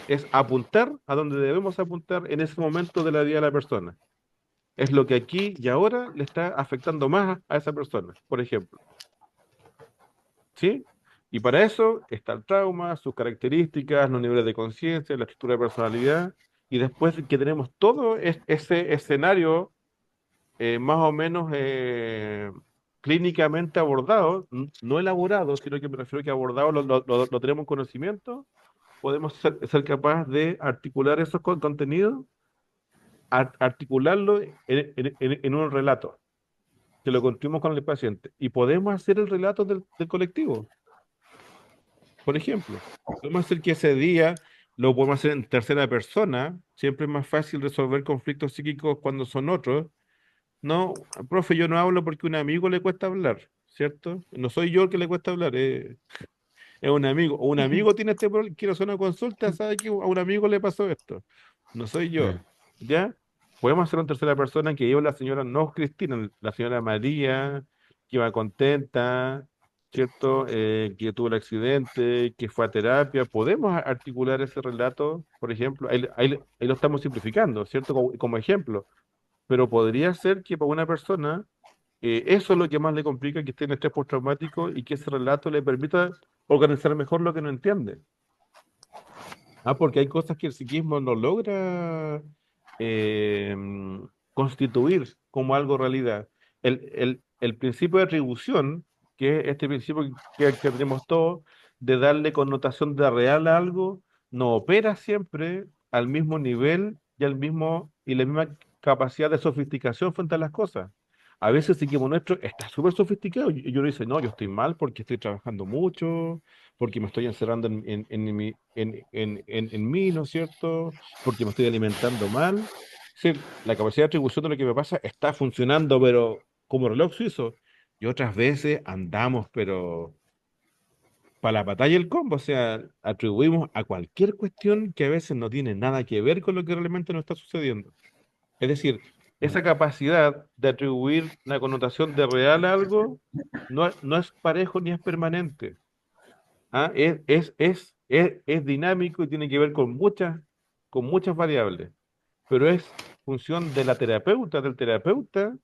Es apuntar a donde debemos apuntar en ese momento de la vida de la persona. Es lo que aquí y ahora le está afectando más a esa persona, por ejemplo. ¿Sí? Y para eso está el trauma, sus características, los niveles de conciencia, la estructura de personalidad. Y después que tenemos todo ese escenario más o menos clínicamente abordado, no elaborado, sino que me refiero que abordado lo tenemos en conocimiento, podemos ser capaces de articular esos contenidos, articularlo en un relato, que lo construimos con el paciente. Y podemos hacer el relato del colectivo. Por ejemplo, podemos hacer que ese día lo podemos hacer en tercera persona. Siempre es más fácil resolver conflictos psíquicos cuando son otros. No, profe, yo no hablo porque a un amigo le cuesta hablar. ¿cierto? No soy yo el que le cuesta hablar, es un amigo. O un amigo tiene este problema, quiero hacer una consulta, sabe que a un amigo le pasó esto. No soy yo. Mm. ¿Ya? Podemos hacer una tercera persona que iba la señora, no Cristina, la señora María, que iba contenta, ¿cierto? Que tuvo el accidente, que fue a terapia. Podemos articular ese relato, por ejemplo, ahí lo estamos simplificando, ¿cierto? Como ejemplo. Pero podría ser que para una persona eso es lo que más le complica, que esté en estrés postraumático y que ese relato le permita organizar mejor lo que no entiende. Porque hay cosas que el psiquismo no logra eh, constituir como algo realidad. El principio de atribución, que es este principio que tenemos todos, de darle connotación de real a algo, no opera siempre al mismo nivel y la misma capacidad de sofisticación frente a las cosas. A veces el psiquismo nuestro está súper sofisticado y yo dice, no, yo estoy mal porque estoy trabajando mucho, porque me estoy encerrando en mí, ¿no es cierto? Porque me estoy alimentando mal. Sí, la capacidad de atribución de lo que me pasa está funcionando, pero como reloj suizo. Y otras veces andamos, pero para la batalla el combo, o sea, atribuimos a cualquier cuestión que a veces no tiene nada que ver con lo que realmente nos está sucediendo. Es decir, esa capacidad de atribuir la connotación de real a algo no es parejo ni es permanente. Es dinámico y tiene que ver con muchas variables, pero es función de la terapeuta, del terapeuta,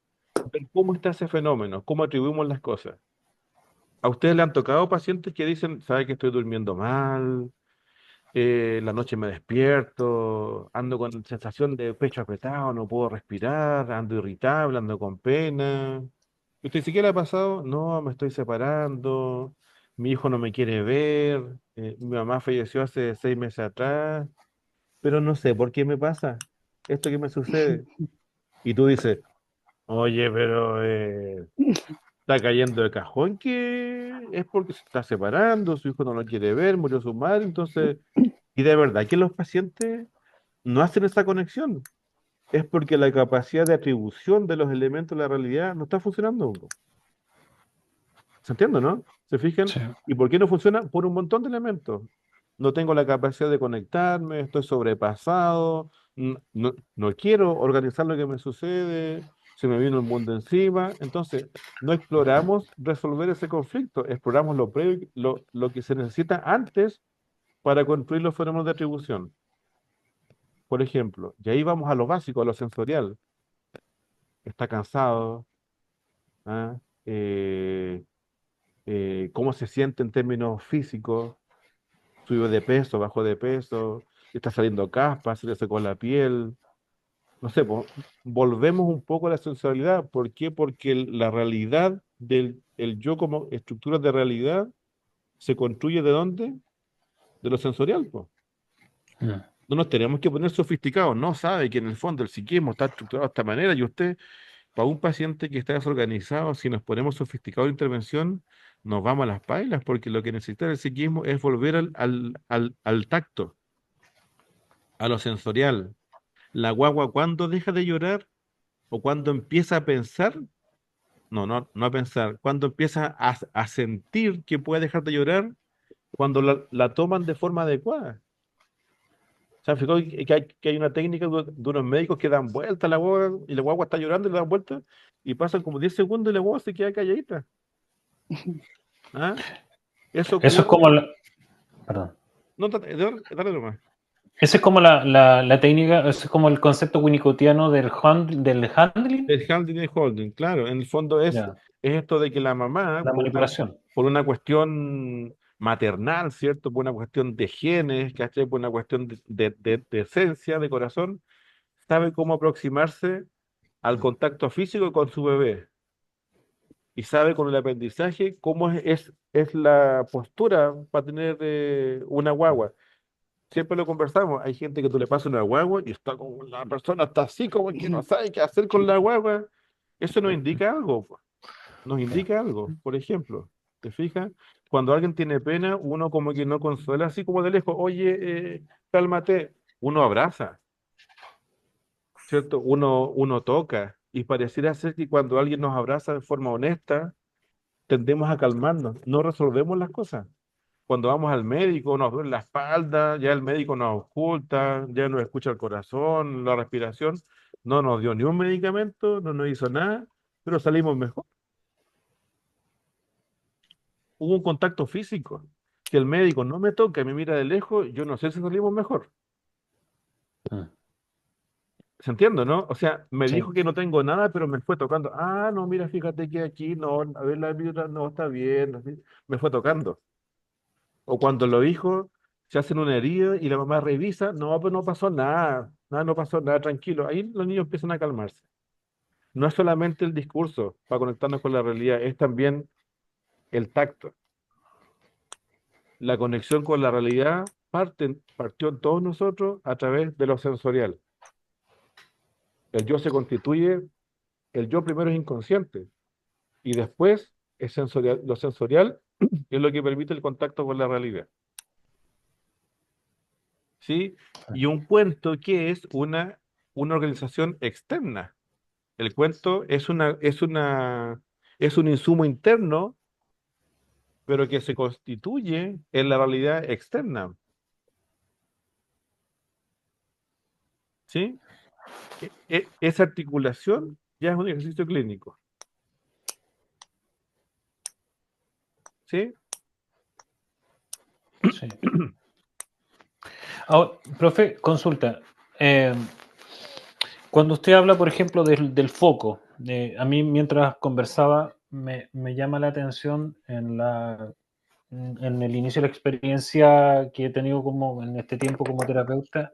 ver cómo está ese fenómeno, cómo atribuimos las cosas. ¿A ustedes le han tocado pacientes que dicen, sabe que estoy durmiendo mal, la noche me despierto, ando con sensación de pecho apretado, no puedo respirar, ando irritable, ando con pena? ¿Usted siquiera ha pasado? No, me estoy separando, mi hijo no me quiere ver, mi mamá falleció hace 6 meses atrás, pero no sé por qué me pasa esto que me sucede. Y tú dices, oye, pero está cayendo de cajón que es porque se está separando, su hijo no lo quiere ver, murió su madre, entonces, y de verdad que los pacientes no hacen esa conexión. Es porque la capacidad de atribución de los elementos de la realidad no está funcionando. ¿Se entiende, no? ¿Se fijan? Sí. ¿Y por qué no funciona? Por un montón de elementos. No tengo la capacidad de conectarme, estoy sobrepasado, no quiero organizar lo que me sucede, se me vino el mundo encima. Entonces, no exploramos resolver ese conflicto, exploramos lo previo, lo que se necesita antes para construir los fenómenos de atribución. Por ejemplo, y ahí vamos a lo básico, a lo sensorial. Está cansado, ¿ah? Eh, ¿Cómo se siente en términos físicos? Subió de peso, bajó de peso, está saliendo caspa, se le secó la piel. No sé, volvemos un poco a la sensualidad. ¿Por qué? Porque la realidad del el yo como estructura de realidad se construye ¿de dónde? De lo sensorial, po. Mm. No nos tenemos que poner sofisticados, no sabe que en el fondo el psiquismo está estructurado de esta manera y usted, para un paciente que está desorganizado, si nos ponemos sofisticados de intervención, nos vamos a las pailas, porque lo que necesita el psiquismo es volver al tacto, a lo sensorial. La guagua cuando deja de llorar o cuando empieza a pensar, no a pensar, cuando empieza a sentir que puede dejar de llorar, cuando la toman de forma adecuada. ¿Se han fijado que hay una técnica de unos médicos que dan vuelta a la guagua y la guagua está llorando y le dan vuelta y pasan como 10 segundos y la guagua se queda calladita? ¿Ah? Eso Eso es como ocurre. perdón. No, dale nomás. Esa es como la técnica, ese es como el concepto winnicottiano del handling. El handling y holding, claro, en el fondo Ya, es esto de que la mamá, la manipulación. por una cuestión maternal, ¿cierto? Por una cuestión de genes, ¿cachai? Por una cuestión de esencia, de corazón, sabe cómo aproximarse al contacto físico con su bebé y sabe con el aprendizaje cómo es la postura para tener una guagua. Siempre lo conversamos, hay gente que tú le pasas una guagua y está como la persona está así como que no sabe qué hacer con la guagua. Eso nos indica algo, po. Nos Sí. indica algo. Por ejemplo, ¿te fijas? Cuando alguien tiene pena, uno como que no consuela así como de lejos, oye, cálmate, uno abraza, ¿cierto? Uno toca y pareciera ser que cuando alguien nos abraza de forma honesta, tendemos a calmarnos, no resolvemos las cosas. Cuando vamos al médico, nos duele la espalda, ya el médico nos oculta, ya nos escucha el corazón, la respiración, no nos dio ni un medicamento, no nos hizo nada, pero salimos mejor. Hubo un contacto físico. Si el médico no me toca y me mira de lejos, yo no sé si salimos mejor. Mm. ¿Se entiende, no? O sea, me Sí. dijo que no tengo nada, pero me fue tocando. Ah, no, mira, fíjate que aquí, no, a ver la vibra, no, está bien, así. Me fue tocando. O cuando lo dijo, se hacen una herida y la mamá revisa, no, pues no pasó nada, nada, no pasó nada, tranquilo. Ahí los niños empiezan a calmarse. No es solamente el discurso para conectarnos con la realidad, es también el tacto. La conexión con la realidad partió en todos nosotros a través de lo sensorial. El yo se constituye, el yo primero es inconsciente y después es sensorial, lo sensorial es lo que permite el contacto con la realidad. ¿Sí? Y un cuento que es una organización externa. El cuento es un insumo interno, pero que se constituye en la realidad externa. ¿Sí? Esa articulación ya es un ejercicio clínico. ¿Sí? Sí. Ahora, profe, consulta. eh, Cuando usted habla, por ejemplo, del foco, a mí mientras conversaba me llama la atención en el inicio de la experiencia que he tenido como en este tiempo como terapeuta,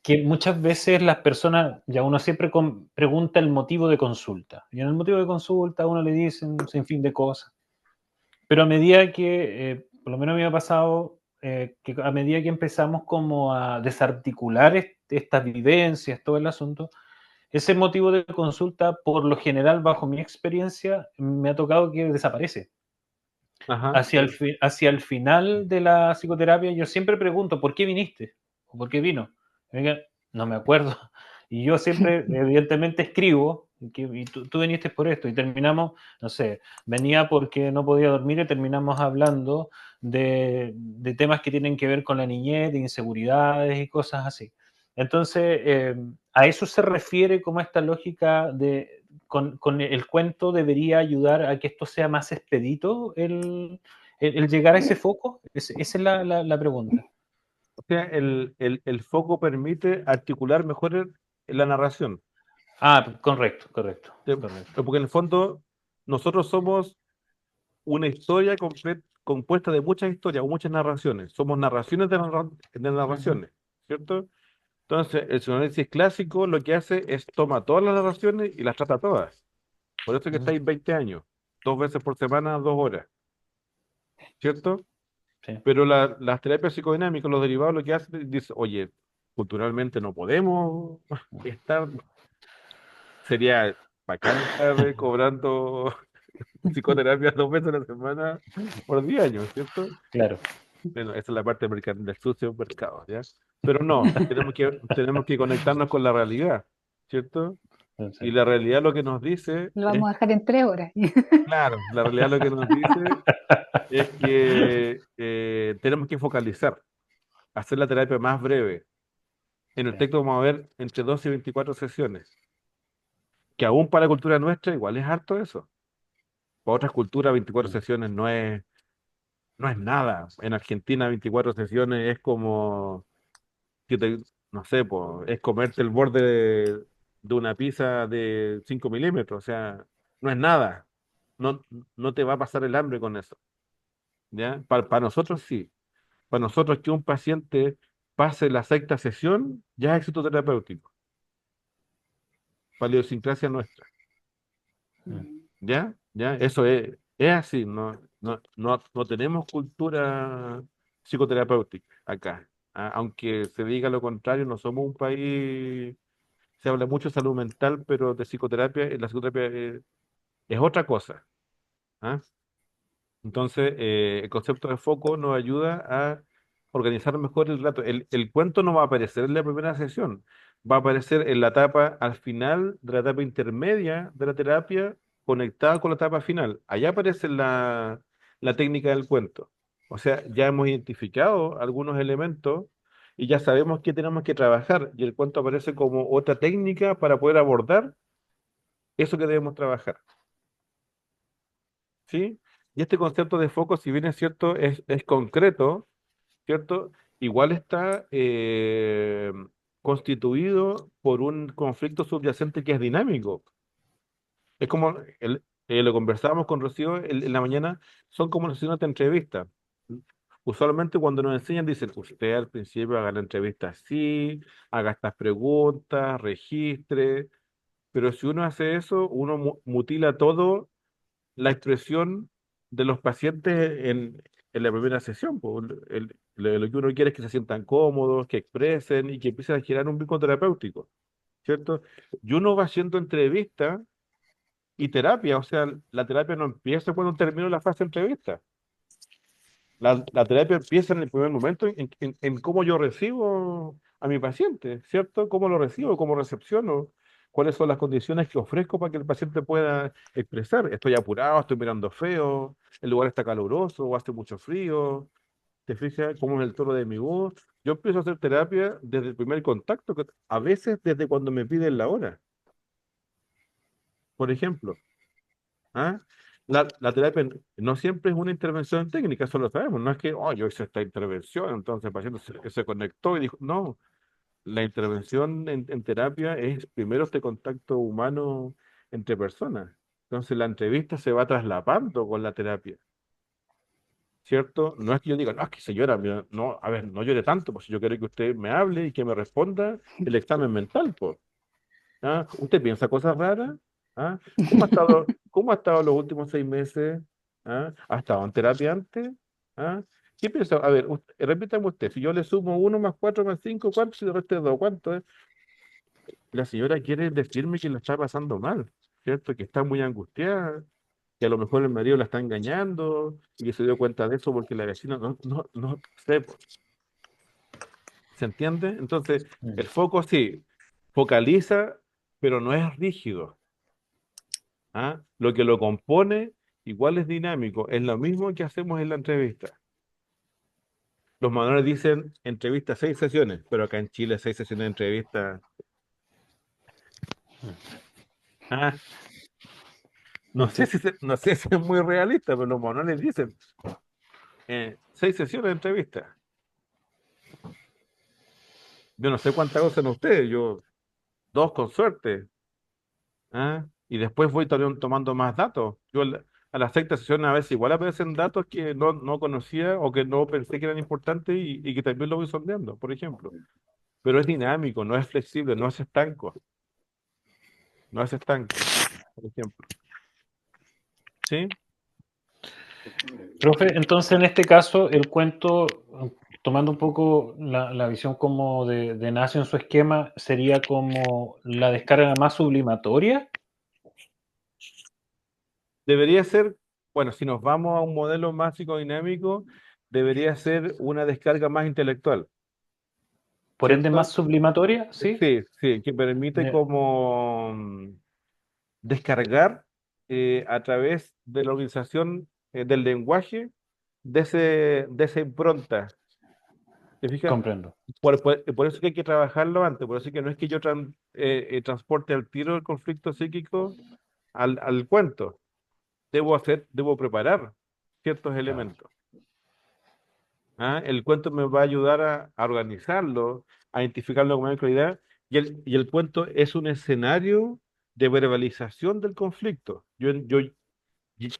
que muchas veces las personas, ya uno siempre pregunta el motivo de consulta. Y en el motivo de consulta a uno le dicen un sinfín de cosas. Pero a medida que, por lo menos a mí me ha pasado, que a medida que empezamos como a desarticular estas vivencias, todo el asunto, ese motivo de consulta, por lo general, bajo mi experiencia, me ha tocado que desaparece. Ajá. Hacia el final de la psicoterapia, yo siempre pregunto, ¿por qué viniste? ¿O por qué vino? Y me digan, no me acuerdo. Y yo siempre, evidentemente, escribo, y tú viniste por esto, y terminamos, no sé, venía porque no podía dormir y terminamos hablando de temas que tienen que ver con la niñez, de inseguridades y cosas así. Entonces, a eso se refiere como esta lógica con el cuento debería ayudar a que esto sea más expedito, el llegar a ese foco. Esa es la pregunta. O sea, el foco permite articular mejor la narración. Ah, correcto, correcto, ¿Sí? correcto. Porque en el fondo nosotros somos una historia compuesta de muchas historias o muchas narraciones. Somos narraciones de narraciones, ¿cierto? Entonces, el psicoanálisis clásico lo que hace es toma todas las narraciones y las trata todas. Por eso es que Mm, estáis 20 años, 2 veces por semana, 2 horas, ¿cierto? sí. Pero las terapias psicodinámicas, los derivados, lo que hacen, dice, oye, culturalmente no podemos estar, sería bacán estar cobrando psicoterapia 2 veces a la semana por 10 años, ¿cierto? Claro. Bueno, esa es la parte del sucio mercado, ¿ya? Pero no, tenemos que conectarnos con la realidad, ¿cierto? Y Sí. la realidad lo que nos dice Lo es, vamos a dejar en 3 horas. claro, la realidad lo que nos dice es que tenemos que focalizar, hacer la terapia más breve. En el Sí. texto vamos a ver entre 12 y 24 sesiones, que aún para la cultura nuestra igual es harto eso. Para otras culturas 24 Mm. sesiones no es nada. En Argentina 24 sesiones es como, que no sé, po, es comerte el borde de una pizza de 5 milímetros, o sea, no es nada. No, no te va a pasar el hambre con eso, ¿ya? Para nosotros sí. Para nosotros que un paciente pase la sexta sesión ya es éxito terapéutico, para la idiosincrasia nuestra. Mm. ¿Ya? ¿Ya? Eso es así, no tenemos cultura psicoterapéutica acá. Aunque se diga lo contrario, no somos un país, se habla mucho de salud mental, pero de psicoterapia, la psicoterapia es otra cosa. ¿Ah? Entonces, el concepto de foco nos ayuda a organizar mejor el rato. El cuento no va a aparecer en la primera sesión, va a aparecer en la etapa, al final de la etapa intermedia de la terapia conectada con la etapa final. Allá aparece la técnica del cuento. O sea, ya hemos identificado algunos elementos y ya sabemos qué tenemos que trabajar. Y el cuento aparece como otra técnica para poder abordar eso que debemos trabajar. ¿Sí? Y este concepto de foco, si bien es cierto, es concreto, ¿cierto? Igual está constituido por un conflicto subyacente que es dinámico. Es como, lo conversábamos con Rocío en la mañana, son como sesiones de entrevista. Usualmente cuando nos enseñan dicen, usted al principio haga la entrevista así, haga estas preguntas, registre, pero si uno hace eso, uno mutila todo la expresión de los pacientes en la primera sesión. Po. Lo que uno quiere es que se sientan cómodos, que expresen y que empiecen a generar un vínculo terapéutico, ¿cierto? Y uno va haciendo entrevistas y terapia, o sea, la terapia no empieza cuando termino la fase de entrevista. La terapia empieza en el primer momento en cómo yo recibo a mi paciente, ¿cierto? ¿Cómo lo recibo? ¿Cómo recepciono? ¿Cuáles son las condiciones que ofrezco para que el paciente pueda expresar? Estoy apurado, estoy mirando feo, el lugar está caluroso o hace mucho frío. ¿Te fijas cómo es el tono de mi voz? Yo empiezo a hacer terapia desde el primer contacto, a veces desde cuando me piden la hora, por ejemplo. ¿Ah? La terapia no siempre es una intervención técnica, eso lo sabemos. No es que, oh, yo hice esta intervención, entonces el paciente se conectó y dijo, no, la intervención en terapia es primero este contacto humano entre personas. Entonces la entrevista se va traslapando con la terapia, ¿cierto? No es que yo diga, no, es que se llora, mira, no, a ver, no llore tanto, pues yo quiero que usted me hable y que me responda el examen mental, pues. ¿Ah? ¿Usted piensa cosas raras? ¿Ah? Cómo ha estado los últimos 6 meses? ¿Ah? ¿Ha estado en terapia antes? ¿Ah? ¿Qué piensa? A ver, repítame usted, si yo le sumo 1 más 4 más 5, ¿cuánto? Si le resto 2, ¿cuánto es? La señora quiere decirme que la está pasando mal, ¿cierto? Que está muy angustiada, que a lo mejor el marido la está engañando y que se dio cuenta de eso porque la vecina no sé, po. ¿Se entiende? Entonces, Mm. el foco sí, focaliza, pero no es rígido. ¿Ah? Lo que lo compone igual es dinámico, es lo mismo que hacemos en la entrevista. Los manuales dicen entrevista 6 sesiones, pero acá en Chile 6 sesiones de entrevista. Ah, no sé si es muy realista, pero los manuales dicen 6 sesiones de entrevista. Yo no sé cuántas hacen ustedes, yo dos con suerte. ¿Ah? Y después voy tomando más datos. A la sexta sesión a veces igual aparecen datos que no conocía o que no pensé que eran importantes y que también lo voy sondeando, por ejemplo. Pero es dinámico, no es flexible, no es estanco, por ejemplo. ¿Sí? Profe, entonces en este caso el cuento, tomando un poco la visión como de Nacio en su esquema, sería como la descarga más sublimatoria. Debería ser, bueno, si nos vamos a un modelo más psicodinámico, debería ser una descarga más intelectual, Por ende más ¿cierto? sublimatoria, ¿sí? Sí, sí, que permite Ya, como descargar a través de la organización del lenguaje de esa impronta. ¿Te fijas? comprendo. Por eso que hay que trabajarlo antes, por eso que no es que yo transporte al tiro el conflicto psíquico al cuento. Debo preparar ciertos Claro. elementos. ¿Ah? El cuento me va a ayudar a organizarlo, a identificarlo con mayor claridad, y el cuento es un escenario de verbalización del conflicto. Yo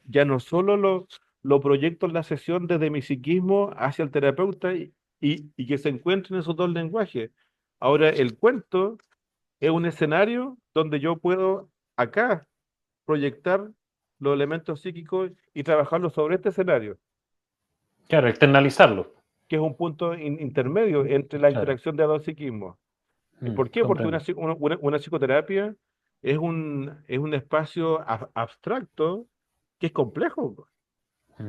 ya no solo lo proyecto en la sesión desde mi psiquismo hacia el terapeuta y que se encuentren esos dos lenguajes. Ahora, el cuento es un escenario donde yo puedo acá proyectar los elementos psíquicos y trabajarlos sobre este escenario, Claro, externalizarlo. que es un punto intermedio entre la Claro. interacción de los dos psiquismos. ¿Por qué? Porque Comprendo. una psicoterapia es un espacio abstracto que es complejo. Mm.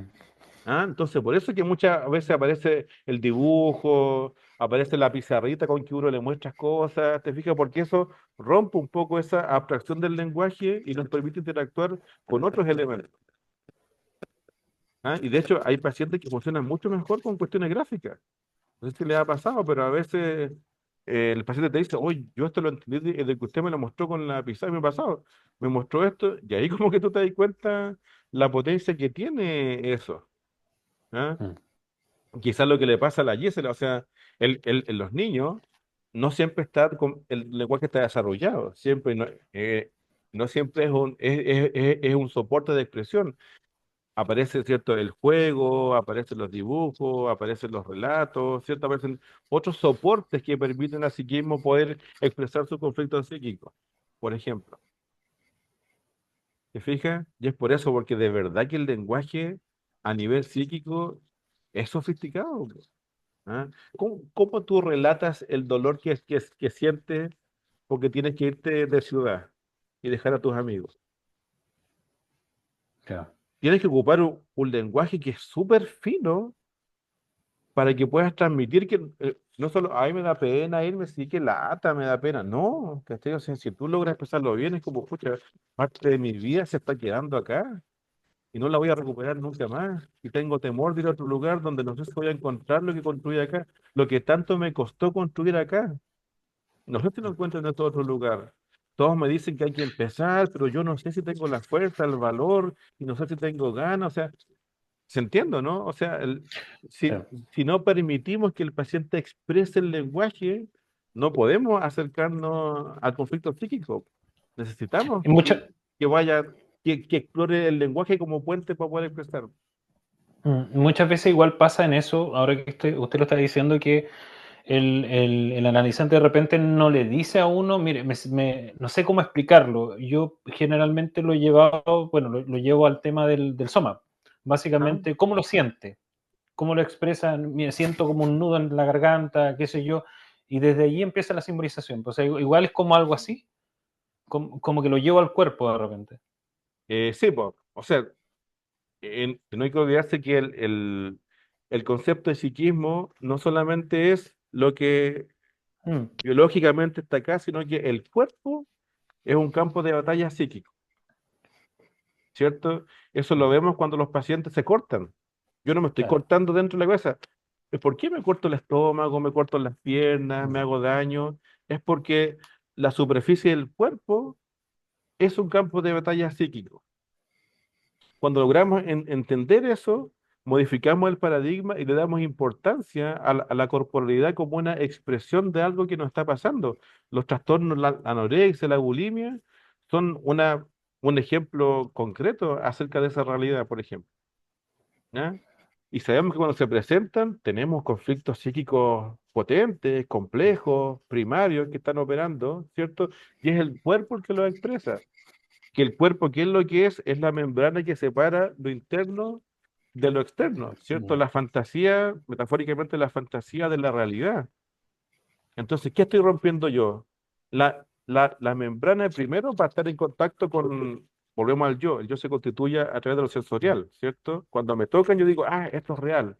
¿Ah? Entonces, por eso es que muchas veces aparece el dibujo, aparece la pizarrita con que uno le muestras cosas, ¿te fijas? Porque eso rompe un poco esa abstracción del lenguaje y nos permite interactuar con otros elementos. ¿Ah? Y de hecho, hay pacientes que funcionan mucho mejor con cuestiones gráficas. No sé si le ha pasado, pero a veces el paciente te dice, oye, yo esto lo entendí desde que usted me lo mostró con la pizarra me pasado. Me mostró esto, y ahí como que tú te das cuenta la potencia que tiene eso. ¿Ah? Mm. Quizás lo que le pasa a la Gisela, o sea, los niños no siempre está el lenguaje está desarrollado, siempre no siempre es un soporte de expresión. Aparece, ¿cierto? El juego, aparecen los dibujos, aparecen los relatos, ¿cierto? Aparecen otros soportes que permiten al psiquismo poder expresar su conflicto psíquico, por ejemplo. ¿Te fijas? Y es por eso, porque de verdad que el lenguaje a nivel psíquico es sofisticado. ¿Ah? ¿Cómo tú relatas el dolor que sientes porque tienes que irte de ciudad y dejar a tus amigos? Claro. Tienes que ocupar un lenguaje que es súper fino para que puedas transmitir que no solo, ay, me da pena irme, sí que lata, me da pena. No, ¿cachai? O sea, si tú logras expresarlo bien, es como, pucha, parte de mi vida se está quedando acá y no la voy a recuperar nunca más. Y tengo temor de ir a otro lugar donde no sé si voy a encontrar lo que construí acá, lo que tanto me costó construir acá. No sé si lo encuentro en este otro lugar. Todos me dicen que hay que empezar, pero yo no sé si tengo la fuerza, el valor, y no sé si tengo ganas. O sea, se entiendo, ¿no? O sea, Sí. si no permitimos que el paciente exprese el lenguaje, no podemos acercarnos al conflicto psíquico. Necesitamos Y muchas, que vaya, que explore el lenguaje como puente para poder expresar. muchas veces igual pasa en eso, ahora que usted lo está diciendo, que el analizante de repente no le dice a uno, mire, no sé cómo explicarlo. Yo generalmente lo he llevado, bueno, lo llevo al tema del soma. ¿Ah? Básicamente, ¿cómo lo siente? ¿Cómo lo expresa? Mire, siento como un nudo en la garganta, qué sé yo. Y desde allí empieza la simbolización. Pues igual es como algo así, como que lo llevo al cuerpo de repente. Sí, pues, o sea, no hay que olvidarse que el concepto de psiquismo no solamente es lo que Mm, biológicamente está acá, sino que el cuerpo es un campo de batalla psíquico, ¿cierto? Eso lo mm, vemos cuando los pacientes se cortan. Yo no me estoy claro. cortando dentro de la cabeza. ¿Por qué me corto el estómago, me corto las piernas, me Mm, hago daño? Es porque la superficie del cuerpo es un campo de batalla psíquico. Cuando logramos entender eso, modificamos el paradigma y le damos importancia a la corporalidad como una expresión de algo que nos está pasando. Los trastornos, la anorexia, la bulimia, son un ejemplo concreto acerca de esa realidad, por ejemplo. ¿Ya? Y sabemos que cuando se presentan, tenemos conflictos psíquicos potentes, complejos, primarios que están operando, ¿cierto? Y es el cuerpo el que lo expresa que el cuerpo, ¿qué es lo que es? Es la membrana que separa lo interno de lo externo, ¿cierto? mm, La fantasía, metafóricamente la fantasía de la realidad. Entonces, ¿qué estoy rompiendo yo? La membrana primero va a estar en contacto con, volvemos al yo, el yo se constituye a través de lo sensorial, ¿cierto? Cuando me tocan yo digo, ah, esto es real,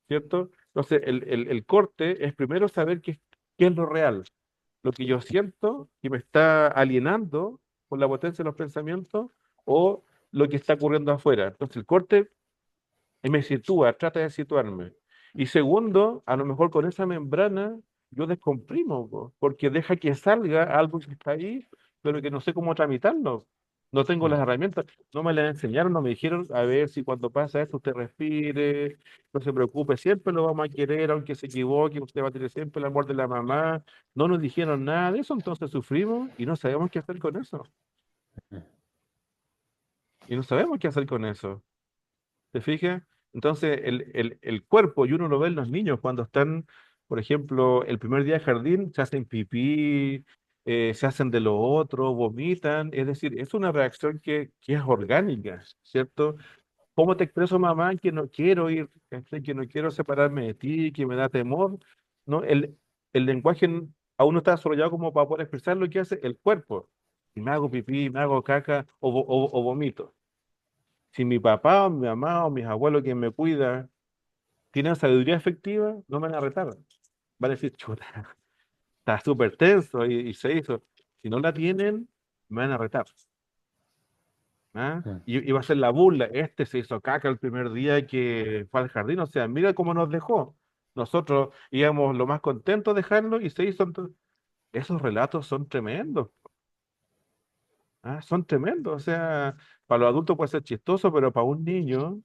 ¿cierto? Entonces, el corte es primero saber qué es lo real, lo que yo siento que me está alienando por la potencia de los pensamientos o lo que está ocurriendo afuera. Entonces el corte me sitúa, trata de situarme. Y segundo, a lo mejor con esa membrana yo descomprimo, po, porque deja que salga algo que está ahí, pero que no sé cómo tramitarlo. No tengo las mm, herramientas, no me las enseñaron, no me dijeron, a ver si cuando pasa esto usted respire, no se preocupe, siempre lo vamos a querer, aunque se equivoque, usted va a tener siempre el amor de la mamá. No nos dijeron nada de eso, entonces sufrimos y no sabemos qué hacer con eso. mm. Y no sabemos qué hacer con eso. ¿Te fijas? Entonces, el cuerpo, y uno lo ve en los niños cuando están, por ejemplo, el primer día de jardín, se hacen pipí, se hacen de lo otro, vomitan. Es decir, es una reacción que es orgánica, ¿cierto? ¿Cómo te expreso, mamá, que no quiero ir, ¿cachai? Que no quiero separarme de ti, que me da temor? ¿No? El lenguaje aún no está desarrollado como para poder expresar lo que hace el cuerpo. Y me hago pipí, me hago caca o vomito. Si mi papá o mi mamá o mis abuelos quien me cuida tienen sabiduría efectiva, no me van a retar. Van a decir, chuta, está súper tenso y se hizo. Si no la tienen, me van a retar. ¿Ah? Mm. Y va a ser la burla. Este se hizo caca el primer día que fue al jardín. O sea, mira cómo nos dejó. Nosotros íbamos lo más contentos de dejarlo y se hizo. Esos relatos son tremendos. ¿Ah? Son tremendos. O sea, para los adultos puede ser chistoso, pero para un niño,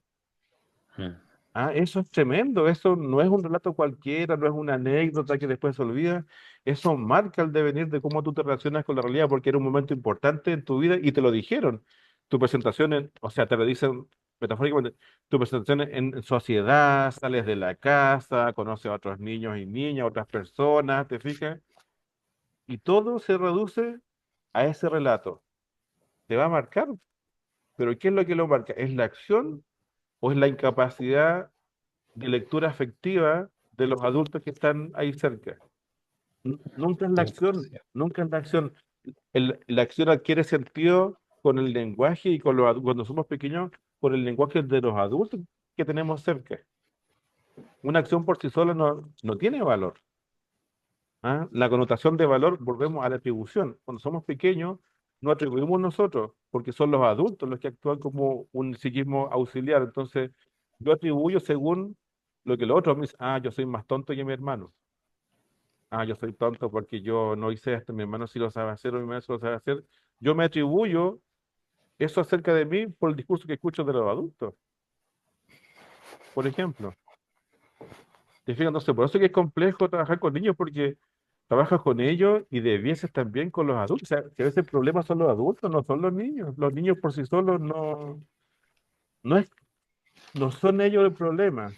Mm. eso es tremendo. Eso no es un relato cualquiera, no es una anécdota que después se olvida. Eso marca el devenir de cómo tú te relacionas con la realidad, porque era un momento importante en tu vida y te lo dijeron. Tu presentación, o sea, te lo dicen metafóricamente, tu presentación en sociedad, sales de la casa, conoces a otros niños y niñas, otras personas, ¿te fijas? Y todo se reduce a ese relato. Te va a marcar, pero ¿qué es lo que lo marca? ¿Es la acción o es la incapacidad de lectura afectiva de los adultos que están ahí cerca? Nunca es la acción, Sí. nunca es la acción. La acción adquiere sentido con el lenguaje y cuando somos pequeños, con el lenguaje de los adultos que tenemos cerca. Una acción por sí sola no tiene valor. ¿Ah? La connotación de valor, volvemos a la atribución. Cuando somos pequeños, no atribuimos nosotros, porque son los adultos los que actúan como un psiquismo auxiliar. Entonces, yo atribuyo según lo que los otros me dicen, yo soy más tonto que mi hermano. Yo soy tonto porque yo no hice esto, mi hermano sí lo sabe hacer o mi hermano sí lo sabe hacer. Yo me atribuyo eso acerca de mí por el discurso que escucho de los adultos, por ejemplo. ¿Te fijas? Entonces, por eso es que es complejo trabajar con niños, porque trabajas con ellos y debieses también con los adultos. O sea, que a veces el problema son los adultos, no son los niños. Los niños por sí solos no es, no son ellos el problema.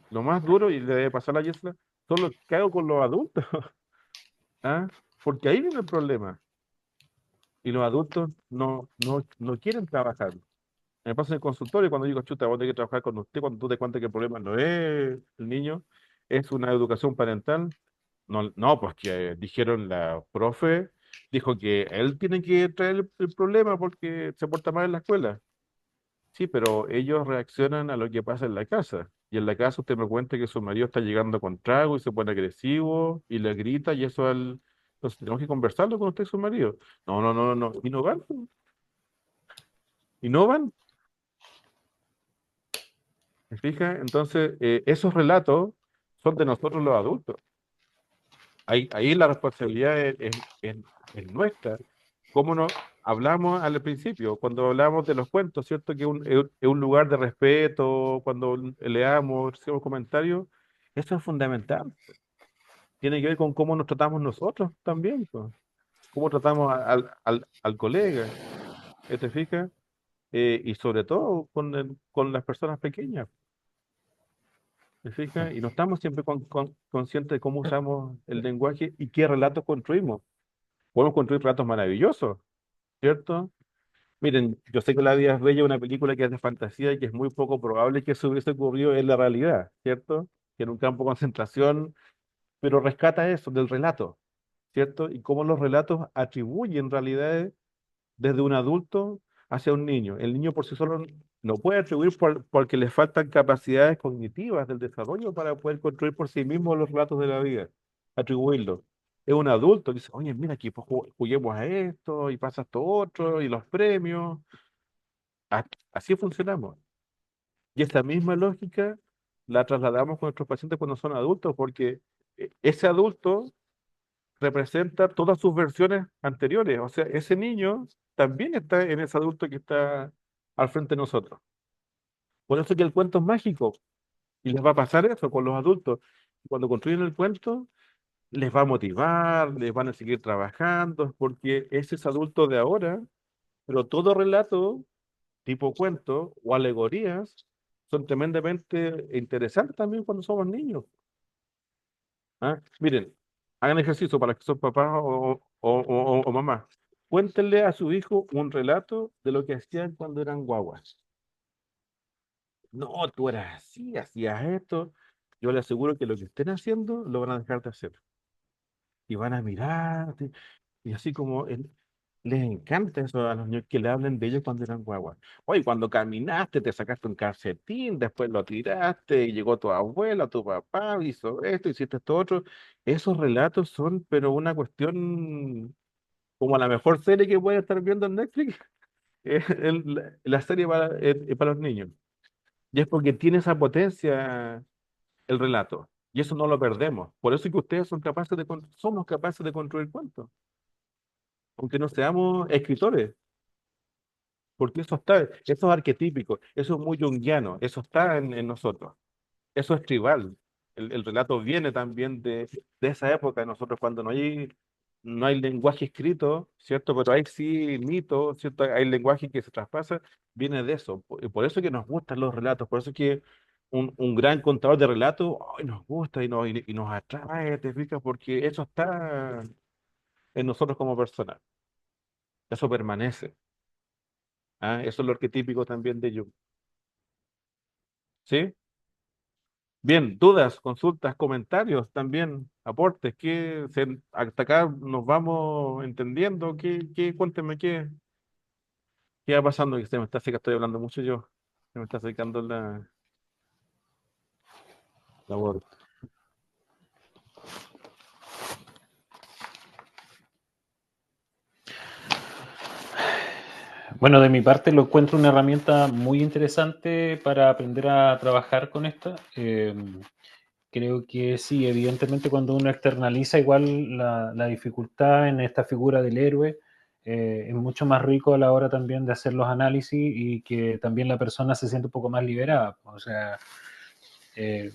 Lo más duro, y le debe pasar a la Yesla, son lo que hago con los adultos. ¿Ah? Porque ahí viene el problema. Y los adultos no quieren trabajar. Me pasa en el consultorio cuando digo, chuta, vos tenés que trabajar con usted, cuando tú te cuentas que el problema no es el niño, es una educación parental. No, no, pues que dijeron la profe, dijo que él tiene que traer el problema porque se porta mal en la escuela. Sí, pero ellos reaccionan a lo que pasa en la casa. Y en la casa usted me cuenta que su marido está llegando con trago y se pone agresivo y le grita y eso al... Entonces tenemos que conversarlo con usted y su marido. No, no, no, no. Y no van. Y no van. ¿Me fija? Entonces, esos relatos son de nosotros los adultos. Ahí la responsabilidad es nuestra. Como nos hablamos al principio, cuando hablamos de los cuentos, ¿cierto? Que es un lugar de respeto, cuando leamos, hacemos comentarios, eso es fundamental. Tiene que ver con cómo nos tratamos nosotros también, pues. Cómo tratamos al colega, ¿te fijas? Y sobre todo con las personas pequeñas. ¿Me fijas? Y no estamos siempre conscientes de cómo usamos el lenguaje y qué relatos construimos. Podemos construir relatos maravillosos, ¿cierto? Miren, yo sé que La vida es bella, una película que es de fantasía y que es muy poco probable que eso hubiese ocurrido en la realidad, ¿cierto? Que en un campo de concentración, pero rescata eso del relato, ¿cierto? Y cómo los relatos atribuyen realidades desde un adulto hacia un niño. El niño por sí solo no puede atribuir porque le faltan capacidades cognitivas del desarrollo para poder construir por sí mismo los relatos de la vida, atribuirlo. Es un adulto que dice, oye, mira aquí, pues juguemos a esto y pasa esto otro y los premios. Así funcionamos. Y esa misma lógica la trasladamos con nuestros pacientes cuando son adultos, porque ese adulto representa todas sus versiones anteriores. O sea, ese niño también está en ese adulto que está al frente de nosotros. Por eso que el cuento es mágico. Y les va a pasar eso con los adultos. Cuando construyen el cuento, les va a motivar, les van a seguir trabajando, porque ese es adulto de ahora, pero todo relato, tipo cuento o alegorías, son tremendamente interesantes también cuando somos niños. Miren, hagan ejercicio para que son papás o mamás. Cuéntenle a su hijo un relato de lo que hacían cuando eran guaguas. No, tú eras así, hacías esto. Yo le aseguro que lo que estén haciendo lo van a dejar de hacer. Y van a mirar, y así como Les encanta eso a los niños que le hablen de ellos cuando eran guaguas. Oye, cuando caminaste, te sacaste un calcetín, después lo tiraste, y llegó tu abuela, tu papá, hizo esto, hiciste esto otro. Esos relatos son, pero una cuestión como la mejor serie que puede estar viendo en Netflix, la serie para los niños. Y es porque tiene esa potencia el relato. Y eso no lo perdemos. Por eso es que ustedes son capaces somos capaces de construir cuentos, aunque no seamos escritores. Porque eso es arquetípico, eso es muy junguiano, eso está en nosotros, eso es tribal. El relato viene también de esa época de nosotros, cuando no hay lenguaje escrito, ¿cierto? Pero hay sí mito, ¿cierto? Hay lenguaje que se traspasa, viene de eso. Por eso que nos gustan los relatos, por eso que un gran contador de relatos, ay, nos gusta y nos atrae, ¿te fijas? Porque eso está en nosotros como personas, eso permanece. ¿Ah? Eso es lo arquetípico también de Jung. ¿Sí? Bien, dudas, consultas, comentarios también, aportes, hasta acá nos vamos entendiendo, cuéntenme qué va pasando, que se me está hace que estoy hablando mucho yo, se me está secando la voz. Bueno, de mi parte lo encuentro una herramienta muy interesante para aprender a trabajar con esto. Creo que sí, evidentemente cuando uno externaliza igual la dificultad en esta figura del héroe, es mucho más rico a la hora también de hacer los análisis y que también la persona se siente un poco más liberada. O sea, eh,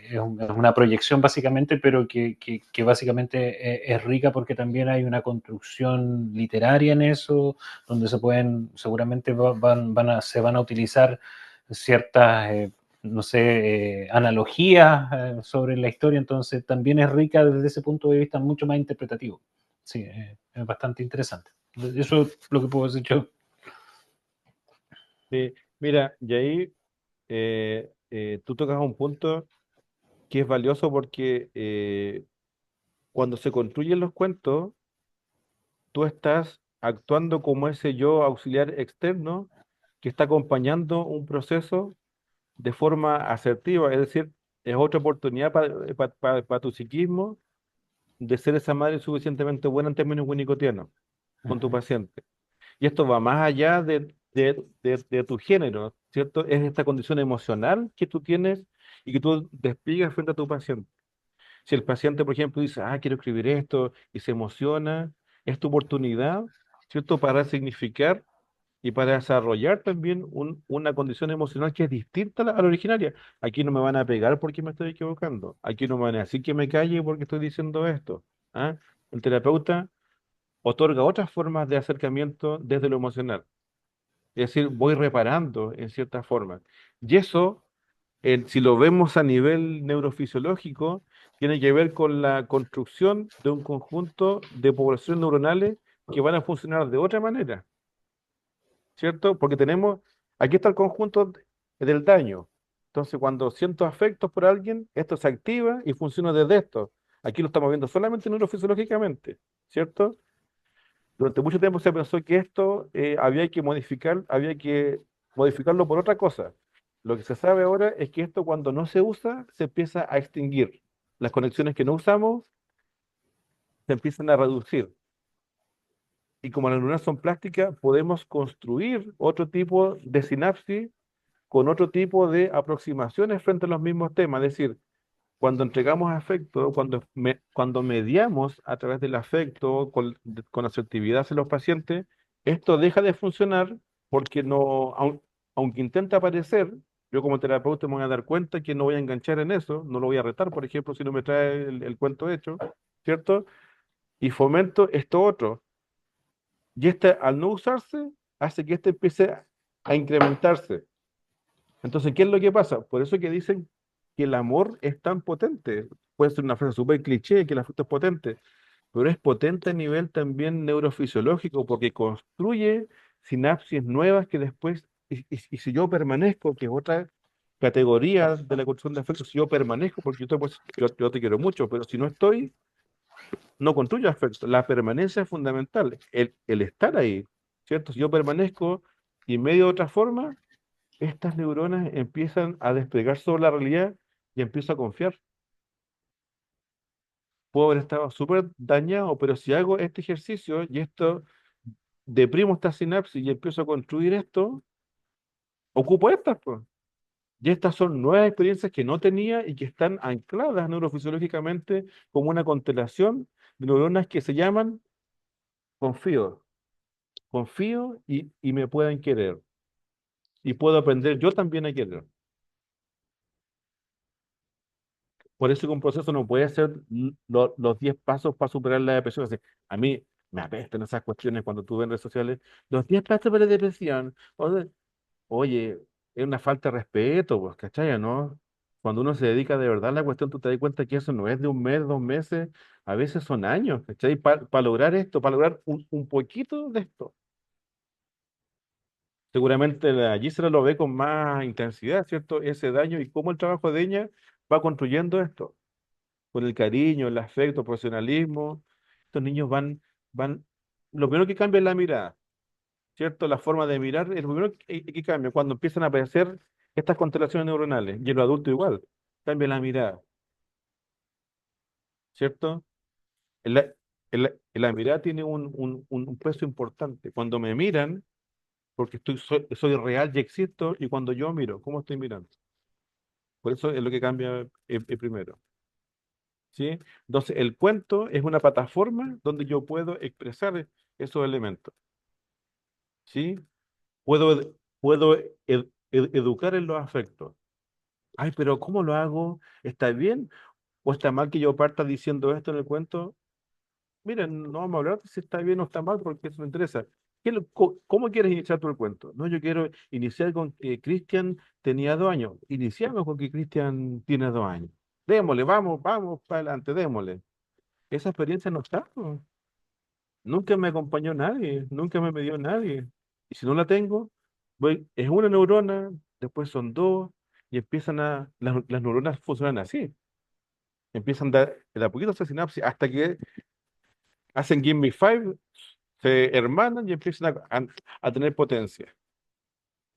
es una proyección básicamente, pero que básicamente es rica porque también hay una construcción literaria en eso, donde seguramente se van a utilizar ciertas, no sé, analogías sobre la historia, entonces también es rica desde ese punto de vista mucho más interpretativo. Sí, es bastante interesante. Eso es lo que puedo decir yo. Sí, mira, y ahí tú tocas un punto que es valioso porque cuando se construyen los cuentos, tú estás actuando como ese yo auxiliar externo que está acompañando un proceso de forma asertiva, es decir, es otra oportunidad para tu psiquismo de ser esa madre suficientemente buena en términos winnicottianos con tu Ujú. paciente. Y esto va más allá de tu género, ¿cierto? Es esta condición emocional que tú tienes y que tú despliegas frente a tu paciente. Si el paciente, por ejemplo, dice, quiero escribir esto y se emociona, es tu oportunidad, ¿cierto? Para significar y para desarrollar también una condición emocional que es distinta a la originaria. Aquí no me van a pegar porque me estoy equivocando. Aquí no me van a decir que me calle porque estoy diciendo esto. ¿Ah? El terapeuta otorga otras formas de acercamiento desde lo emocional. Es decir, voy reparando en cierta forma. Y eso, si lo vemos a nivel neurofisiológico, tiene que ver con la construcción de un conjunto de poblaciones neuronales que van a funcionar de otra manera. ¿Cierto? Porque aquí está el conjunto del daño. Entonces, cuando siento afectos por alguien, esto se activa y funciona desde esto. Aquí lo estamos viendo solamente neurofisiológicamente, ¿cierto? Durante mucho tiempo se pensó que esto había que modificarlo por otra cosa. Lo que se sabe ahora es que esto cuando no se usa, se empieza a extinguir. Las conexiones que no usamos se empiezan a reducir. Y como las neuronas son plásticas, podemos construir otro tipo de sinapsis con otro tipo de aproximaciones frente a los mismos temas. Es decir, cuando entregamos afecto, cuando mediamos a través del afecto con asertividad hacia los pacientes, esto deja de funcionar porque no, aunque intenta aparecer, yo como terapeuta me voy a dar cuenta que no voy a enganchar en eso, no lo voy a retar, por ejemplo, si no me trae el cuento hecho, ¿cierto? Y fomento esto otro. Y este, al no usarse, hace que este empiece a incrementarse. Entonces, ¿qué es lo que pasa? Por eso que dicen que el amor es tan potente. Puede ser una frase súper cliché, que el afecto es potente, pero es potente a nivel también neurofisiológico porque construye sinapsis nuevas que después, y si yo permanezco, que es otra categoría de la construcción de afecto, si yo permanezco, porque yo te, yo te quiero mucho, pero si no estoy, no construye afecto. La permanencia es fundamental, el estar ahí, ¿cierto? Si yo permanezco y medio de otra forma, estas neuronas empiezan a desplegar sobre la realidad y empiezo a confiar. Puedo haber estado súper dañado, pero si hago este ejercicio y esto deprimo esta sinapsis y empiezo a construir esto, ocupo estas, pues. Y estas son nuevas experiencias que no tenía y que están ancladas neurofisiológicamente como una constelación de neuronas que se llaman confío. Confío y me pueden querer. Y puedo aprender yo también a querer. Por eso que un proceso no puede ser los 10 pasos para superar la depresión. O sea, a mí me apestan esas cuestiones cuando tú ves en redes sociales. Los 10 pasos para la depresión. Oye, es una falta de respeto, pues, ¿cachai? ¿No? Cuando uno se dedica de verdad a la cuestión, tú te das cuenta que eso no es de un mes, 2 meses, a veces son años, ¿cachai? Para lograr esto, para lograr un poquito de esto. Seguramente la Gisela lo ve con más intensidad, ¿cierto? Ese daño y cómo el trabajo de ella va construyendo esto, con el cariño, el afecto, el profesionalismo. Estos niños van, lo primero que cambia es la mirada. ¿Cierto? La forma de mirar es lo primero que cambia cuando empiezan a aparecer estas constelaciones neuronales. Y en los adultos igual, cambia la mirada, ¿cierto? En la, en la mirada tiene un peso importante. Cuando me miran, porque soy real y existo, y cuando yo miro, ¿cómo estoy mirando? Por eso es lo que cambia primero, ¿sí? Entonces, el cuento es una plataforma donde yo puedo expresar esos elementos, ¿sí? Puedo educar en los afectos. Ay, pero ¿cómo lo hago? ¿Está bien o está mal que yo parta diciendo esto en el cuento? Miren, no vamos a hablar de si está bien o está mal porque eso me interesa. ¿Cómo quieres iniciar tu el cuento? No, yo quiero iniciar con que Cristian tenía 2 años. Iniciamos con que Cristian tiene 2 años. Démosle, vamos para adelante, démosle. Esa experiencia no está, po. Nunca me acompañó nadie, nunca me dio nadie. Y si no la tengo, es una neurona, después son dos, y las neuronas funcionan así. Empiezan de a poquito a hacer sinapsis hasta que hacen Give Me Five, se hermanan y empiezan a tener potencia.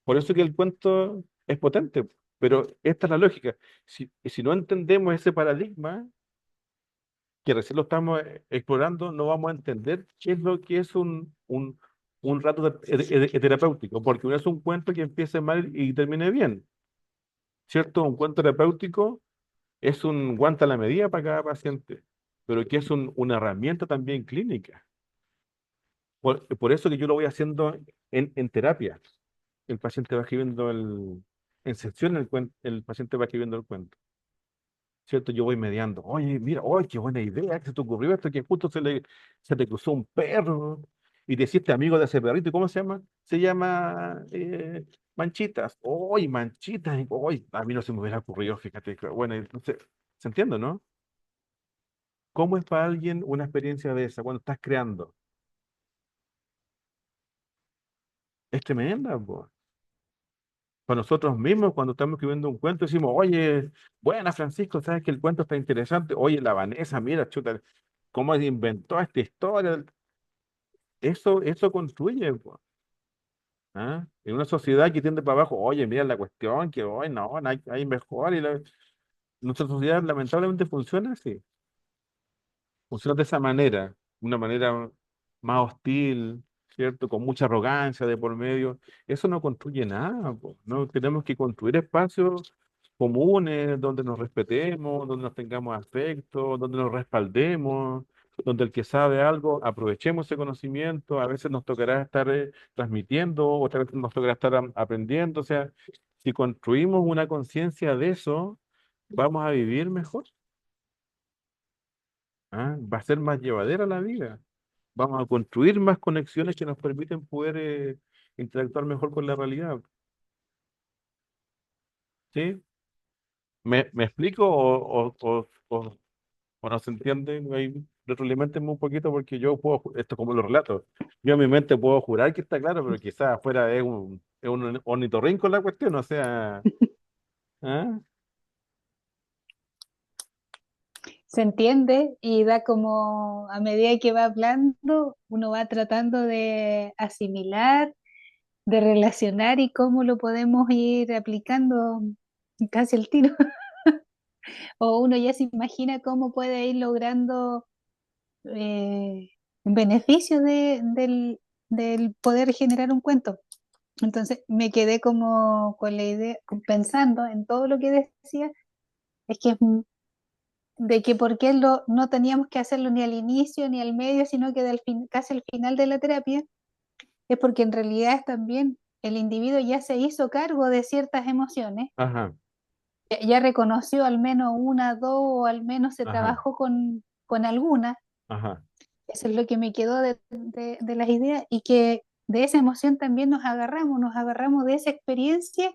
Por eso que el cuento es potente, pero esta es la lógica. Si no entendemos ese paradigma, que recién lo estamos explorando, no vamos a entender qué es lo que es un rato terapéutico, porque no es un cuento que empiece mal y termine bien, ¿cierto? Un cuento terapéutico es un guante a la medida para cada paciente, pero que es una herramienta también clínica. Por eso que yo lo voy haciendo en terapia. El paciente va escribiendo en sección el paciente va escribiendo el cuento. ¿Cierto? Yo voy mediando. Oye, mira, oye, qué buena idea, que se te ocurrió esto, que justo se le cruzó un perro y te hiciste amigo de ese perrito. ¿Y cómo se llama? Se llama Manchitas. Oye, Manchitas. Oye, a mí no se me hubiera ocurrido, fíjate. Bueno, entonces, ¿se entiende, no? ¿Cómo es para alguien una experiencia de esa cuando estás creando? Es tremenda, po. Para nosotros mismos, cuando estamos escribiendo un cuento, decimos, oye, buena Francisco, sabes que el cuento está interesante. Oye, la Vanessa, mira, chuta, cómo inventó esta historia. Eso construye, po, ¿ah? En una sociedad que tiende para abajo, oye, mira la cuestión, que hoy no, hay mejor. Nuestra sociedad lamentablemente funciona así, funciona de esa manera, una manera más hostil, ¿cierto? Con mucha arrogancia de por medio. Eso no construye nada, po. No tenemos que construir espacios comunes donde nos respetemos, donde nos tengamos afecto, donde nos respaldemos, donde el que sabe algo aprovechemos ese conocimiento. A veces nos tocará estar transmitiendo, otras veces nos tocará estar aprendiendo. O sea, si construimos una conciencia de eso, vamos a vivir mejor. ¿Ah? Va a ser más llevadera la vida. Vamos a construir más conexiones que nos permiten poder interactuar mejor con la realidad. ¿Sí? ¿Me explico o no se entiende? Ahí retroaliméntenme un poquito porque yo puedo, esto como lo relato, yo en mi mente puedo jurar que está claro, pero quizás afuera es un ornitorrinco la cuestión, o sea, ¿ah? se entiende y da como, a medida que va hablando, uno va tratando de asimilar, de relacionar y cómo lo podemos ir aplicando casi el tiro. O uno ya se imagina cómo puede ir logrando eh, un beneficio del poder generar un cuento. Entonces me quedé como con la idea, pensando en todo lo que decía, es que de que por qué no teníamos que hacerlo ni al inicio ni al medio, sino que casi al final de la terapia, es porque en realidad es también el individuo ya se hizo cargo de ciertas emociones, Ajá, ya reconoció al menos una, dos, o al menos se ajá, trabajó con alguna. ajá, Eso es lo que me quedó de las ideas y que de esa emoción también nos agarramos de esa experiencia,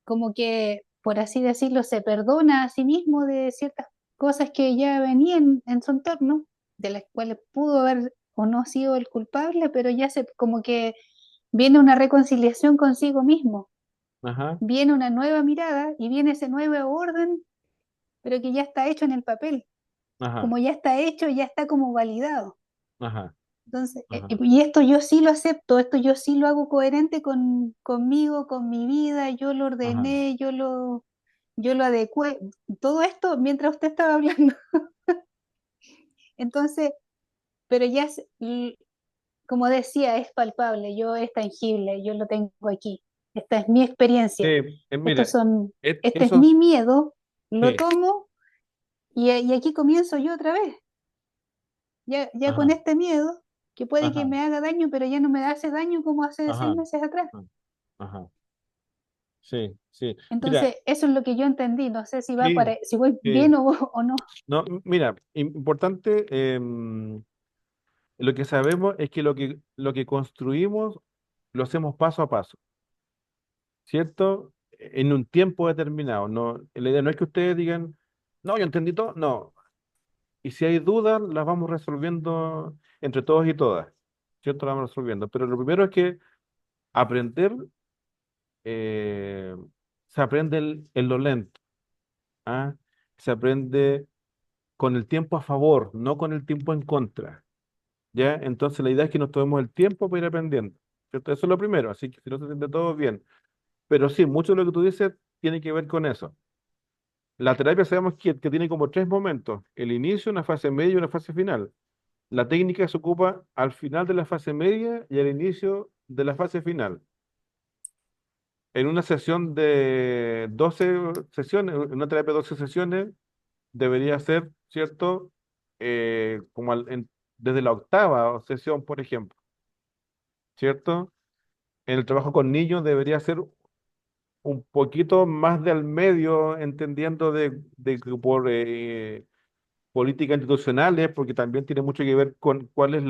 como que, por así decirlo, se perdona a sí mismo de ciertas cosas que ya venían en su entorno, de las cuales pudo haber o no sido el culpable, pero ya como que viene una reconciliación consigo mismo, ajá, viene una nueva mirada y viene ese nuevo orden, pero que ya está hecho en el papel. ajá, Como ya está hecho, ya está como validado. ajá, Entonces, ajá, y esto yo sí lo acepto, esto yo sí lo hago coherente conmigo, con mi vida, yo lo ajá, ordené, yo lo adecué, todo esto mientras usted estaba hablando. Entonces, pero ya, como decía, es palpable, es tangible, yo lo tengo aquí. Esta es mi experiencia, estos mira, son, este es eso, mi miedo, lo sí, tomo y aquí comienzo yo otra vez. Ya con ajá, este miedo, que puede que ajá, me haga daño, pero ya no me hace daño como hace seis ajá, meses atrás. ajá, ajá, sí, sí. Mira, Entonces, eso es lo que yo entendí. No sé sí, si voy bien sí. o no. No, mira, importante, lo que sabemos es que lo que construimos lo hacemos paso a paso, ¿cierto? En un tiempo determinado. No, la idea no es que ustedes digan, no, yo entendí todo. No. Y si hay dudas, las vamos resolviendo entre todos y todas, ¿cierto? Las vamos resolviendo. Pero lo primero es que aprender, eh, se aprende en lo lento, ¿ah? Se aprende con el tiempo a favor, no con el tiempo en contra. ¿Ya? Entonces la idea es que nos tomemos el tiempo para ir aprendiendo, ¿cierto? Eso es lo primero, así que si no se entiende todo bien. Pero sí, mucho de lo que tú dices tiene que ver con eso. La terapia sabemos que tiene como tres momentos: el inicio, una fase media y una fase final. La técnica se ocupa al final de la fase media y al inicio de la fase final. En una sesión de 12 sesiones, en una terapia de 12 sesiones, debería ser, ¿cierto? Como desde la octava sesión, por ejemplo, ¿cierto? En el trabajo con niños debería ser un poquito más de al medio, entendiendo de que por políticas institucionales, porque también tiene mucho que ver con cuál es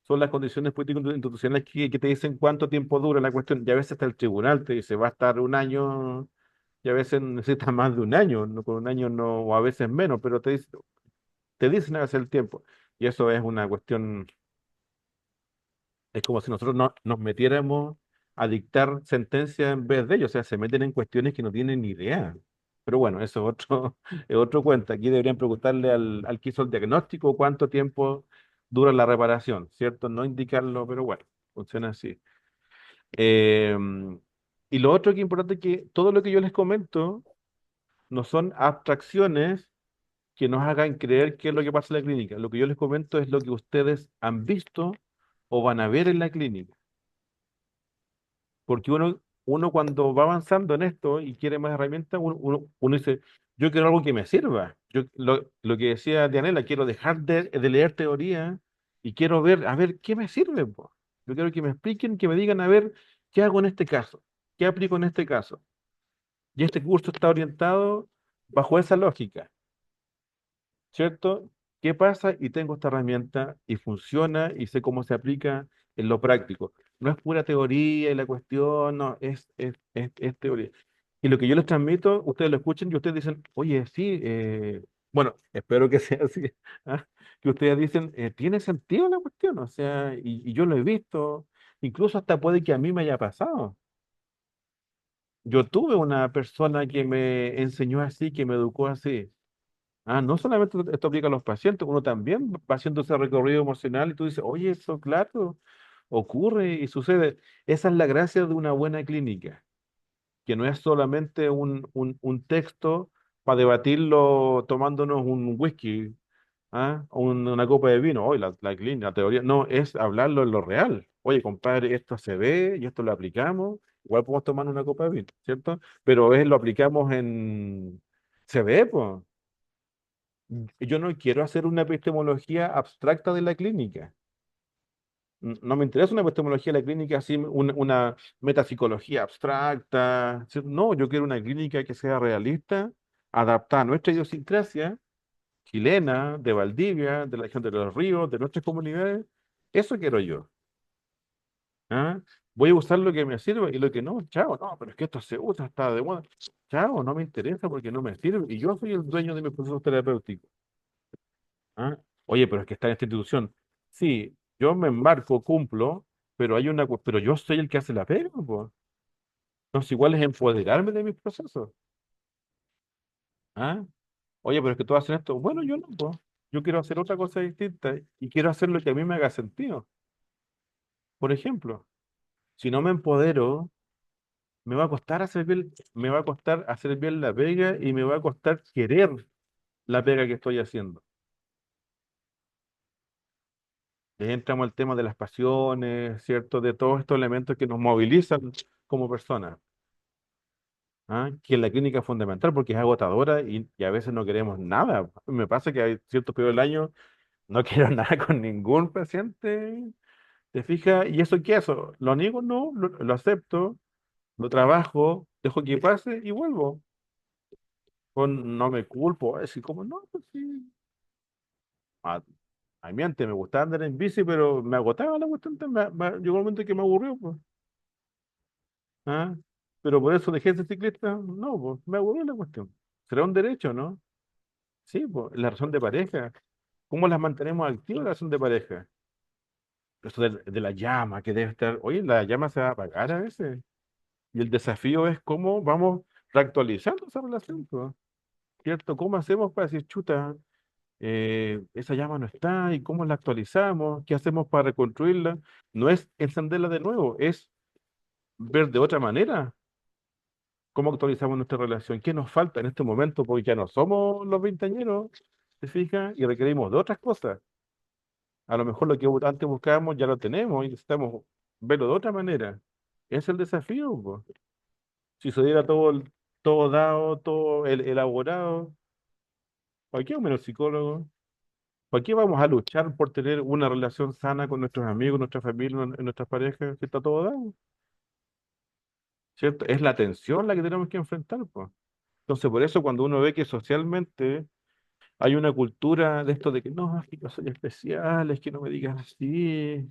son las condiciones políticas institucionales que te dicen cuánto tiempo dura la cuestión. Y a veces hasta el tribunal te dice, va a estar un año, y a veces necesitas más de un año, no, con un año no, o a veces menos, pero te dicen a veces el tiempo. Y eso es una cuestión. Es como si nosotros nos metiéramos a dictar sentencias en vez de ellos, o sea, se meten en cuestiones que no tienen ni idea. Pero bueno, eso es otro, es otro cuento. Aquí deberían preguntarle al que hizo el diagnóstico cuánto tiempo dura la reparación, ¿cierto? No indicarlo, pero bueno, funciona así. Eh, y lo otro que es importante es que todo lo que yo les comento no son abstracciones que nos hagan creer qué es lo que pasa en la clínica. Lo que yo les comento es lo que ustedes han visto o van a ver en la clínica. Porque uno cuando va avanzando en esto y quiere más herramientas, uno dice, yo quiero algo que me sirva. Yo, lo que decía Dianela, quiero dejar de leer teoría y quiero ver, a ver, ¿qué me sirve, po? Yo quiero que me expliquen, que me digan, a ver, ¿qué hago en este caso? ¿Qué aplico en este caso? Y este curso está orientado bajo esa lógica. ¿Cierto? ¿Qué pasa? Y tengo esta herramienta y funciona y sé cómo se aplica en lo práctico. No es pura teoría y la cuestión, no, es teoría. Y lo que yo les transmito, ustedes lo escuchan y ustedes dicen, oye, sí, bueno, espero que sea así, ¿ah? Que ustedes dicen, tiene sentido la cuestión, o sea, y yo lo he visto, incluso hasta puede que a mí me haya pasado. Yo tuve una persona que me enseñó así, que me educó así. No solamente esto aplica a los pacientes, uno también va haciendo ese recorrido emocional y tú dices, oye, eso claro, ocurre y sucede. Esa es la gracia de una buena clínica, que no es solamente un texto para debatirlo tomándonos un whisky, una copa de vino, hoy la clínica, la teoría, no, es hablarlo en lo real. Oye, compadre, esto se ve y esto lo aplicamos, igual podemos tomar una copa de vino, ¿cierto? Pero lo aplicamos en... Se ve, pues. Yo no quiero hacer una epistemología abstracta de la clínica. No me interesa una epistemología de la clínica así, una metapsicología abstracta. ¿Sí? No, yo quiero una clínica que sea realista, adaptada a nuestra idiosincrasia chilena, de Valdivia, de la región de los ríos, de nuestras comunidades. Eso quiero yo. ¿Ah? Voy a usar lo que me sirve y lo que no, chao, no, pero es que esto se usa, está de moda. Chao, no me interesa porque no me sirve y yo soy el dueño de mi proceso terapéutico. ¿Ah? Oye, pero es que está en esta institución. Sí, yo me embarco, cumplo, pero pero yo soy el que hace la pega, pues. Entonces igual es empoderarme de mis procesos. ¿Ah? Oye, pero es que todos hacen esto. Bueno, yo no, pues. Yo quiero hacer otra cosa distinta y quiero hacer lo que a mí me haga sentido. Por ejemplo, si no me empodero, me va a costar hacer bien la pega y me va a costar querer la pega que estoy haciendo. Y ahí entramos al tema de las pasiones, ¿cierto? De todos estos elementos que nos movilizan como personas. Que en la clínica es fundamental porque es agotadora y a veces no queremos nada. Me pasa que hay ciertos periodos del año no quiero nada con ningún paciente, ¿te fijas? ¿Y eso qué es eso? ¿Lo niego? No, lo acepto, lo trabajo, dejo que pase y vuelvo. No me culpo, así como, no, pues sí. Ah, a mí antes me gustaba andar en bici, pero me agotaba la cuestión, llegó un momento que me aburrió, pues. ¿Ah? Pero por eso dejé de ser ciclista, no, pues me aburrió la cuestión. ¿Será un derecho, no? Sí, pues, la razón de pareja. ¿Cómo las mantenemos activas la razón de pareja? Eso de la llama que debe estar. Oye, la llama se va a apagar a veces. Y el desafío es cómo vamos reactualizando esa relación, pues, ¿cierto? ¿Cómo hacemos para decir, chuta, esa llama no está y cómo la actualizamos? ¿Qué hacemos para reconstruirla? No es encenderla de nuevo, es ver de otra manera cómo actualizamos nuestra relación. ¿Qué nos falta en este momento? Porque ya no somos los veinteañeros, ¿te fijas? Y requerimos de otras cosas. A lo mejor lo que antes buscábamos ya lo tenemos y necesitamos verlo de otra manera. Ese es el desafío, po. Si se diera todo dado, todo elaborado, ¿para qué vamos al psicólogo? ¿Para qué vamos a luchar por tener una relación sana con nuestros amigos, nuestra familia, nuestras parejas? Si está todo dado, ¿cierto? Es la tensión la que tenemos que enfrentar, pues. Entonces, por eso cuando uno ve que socialmente hay una cultura de esto de que no, es que yo soy especial, es que no me digas así,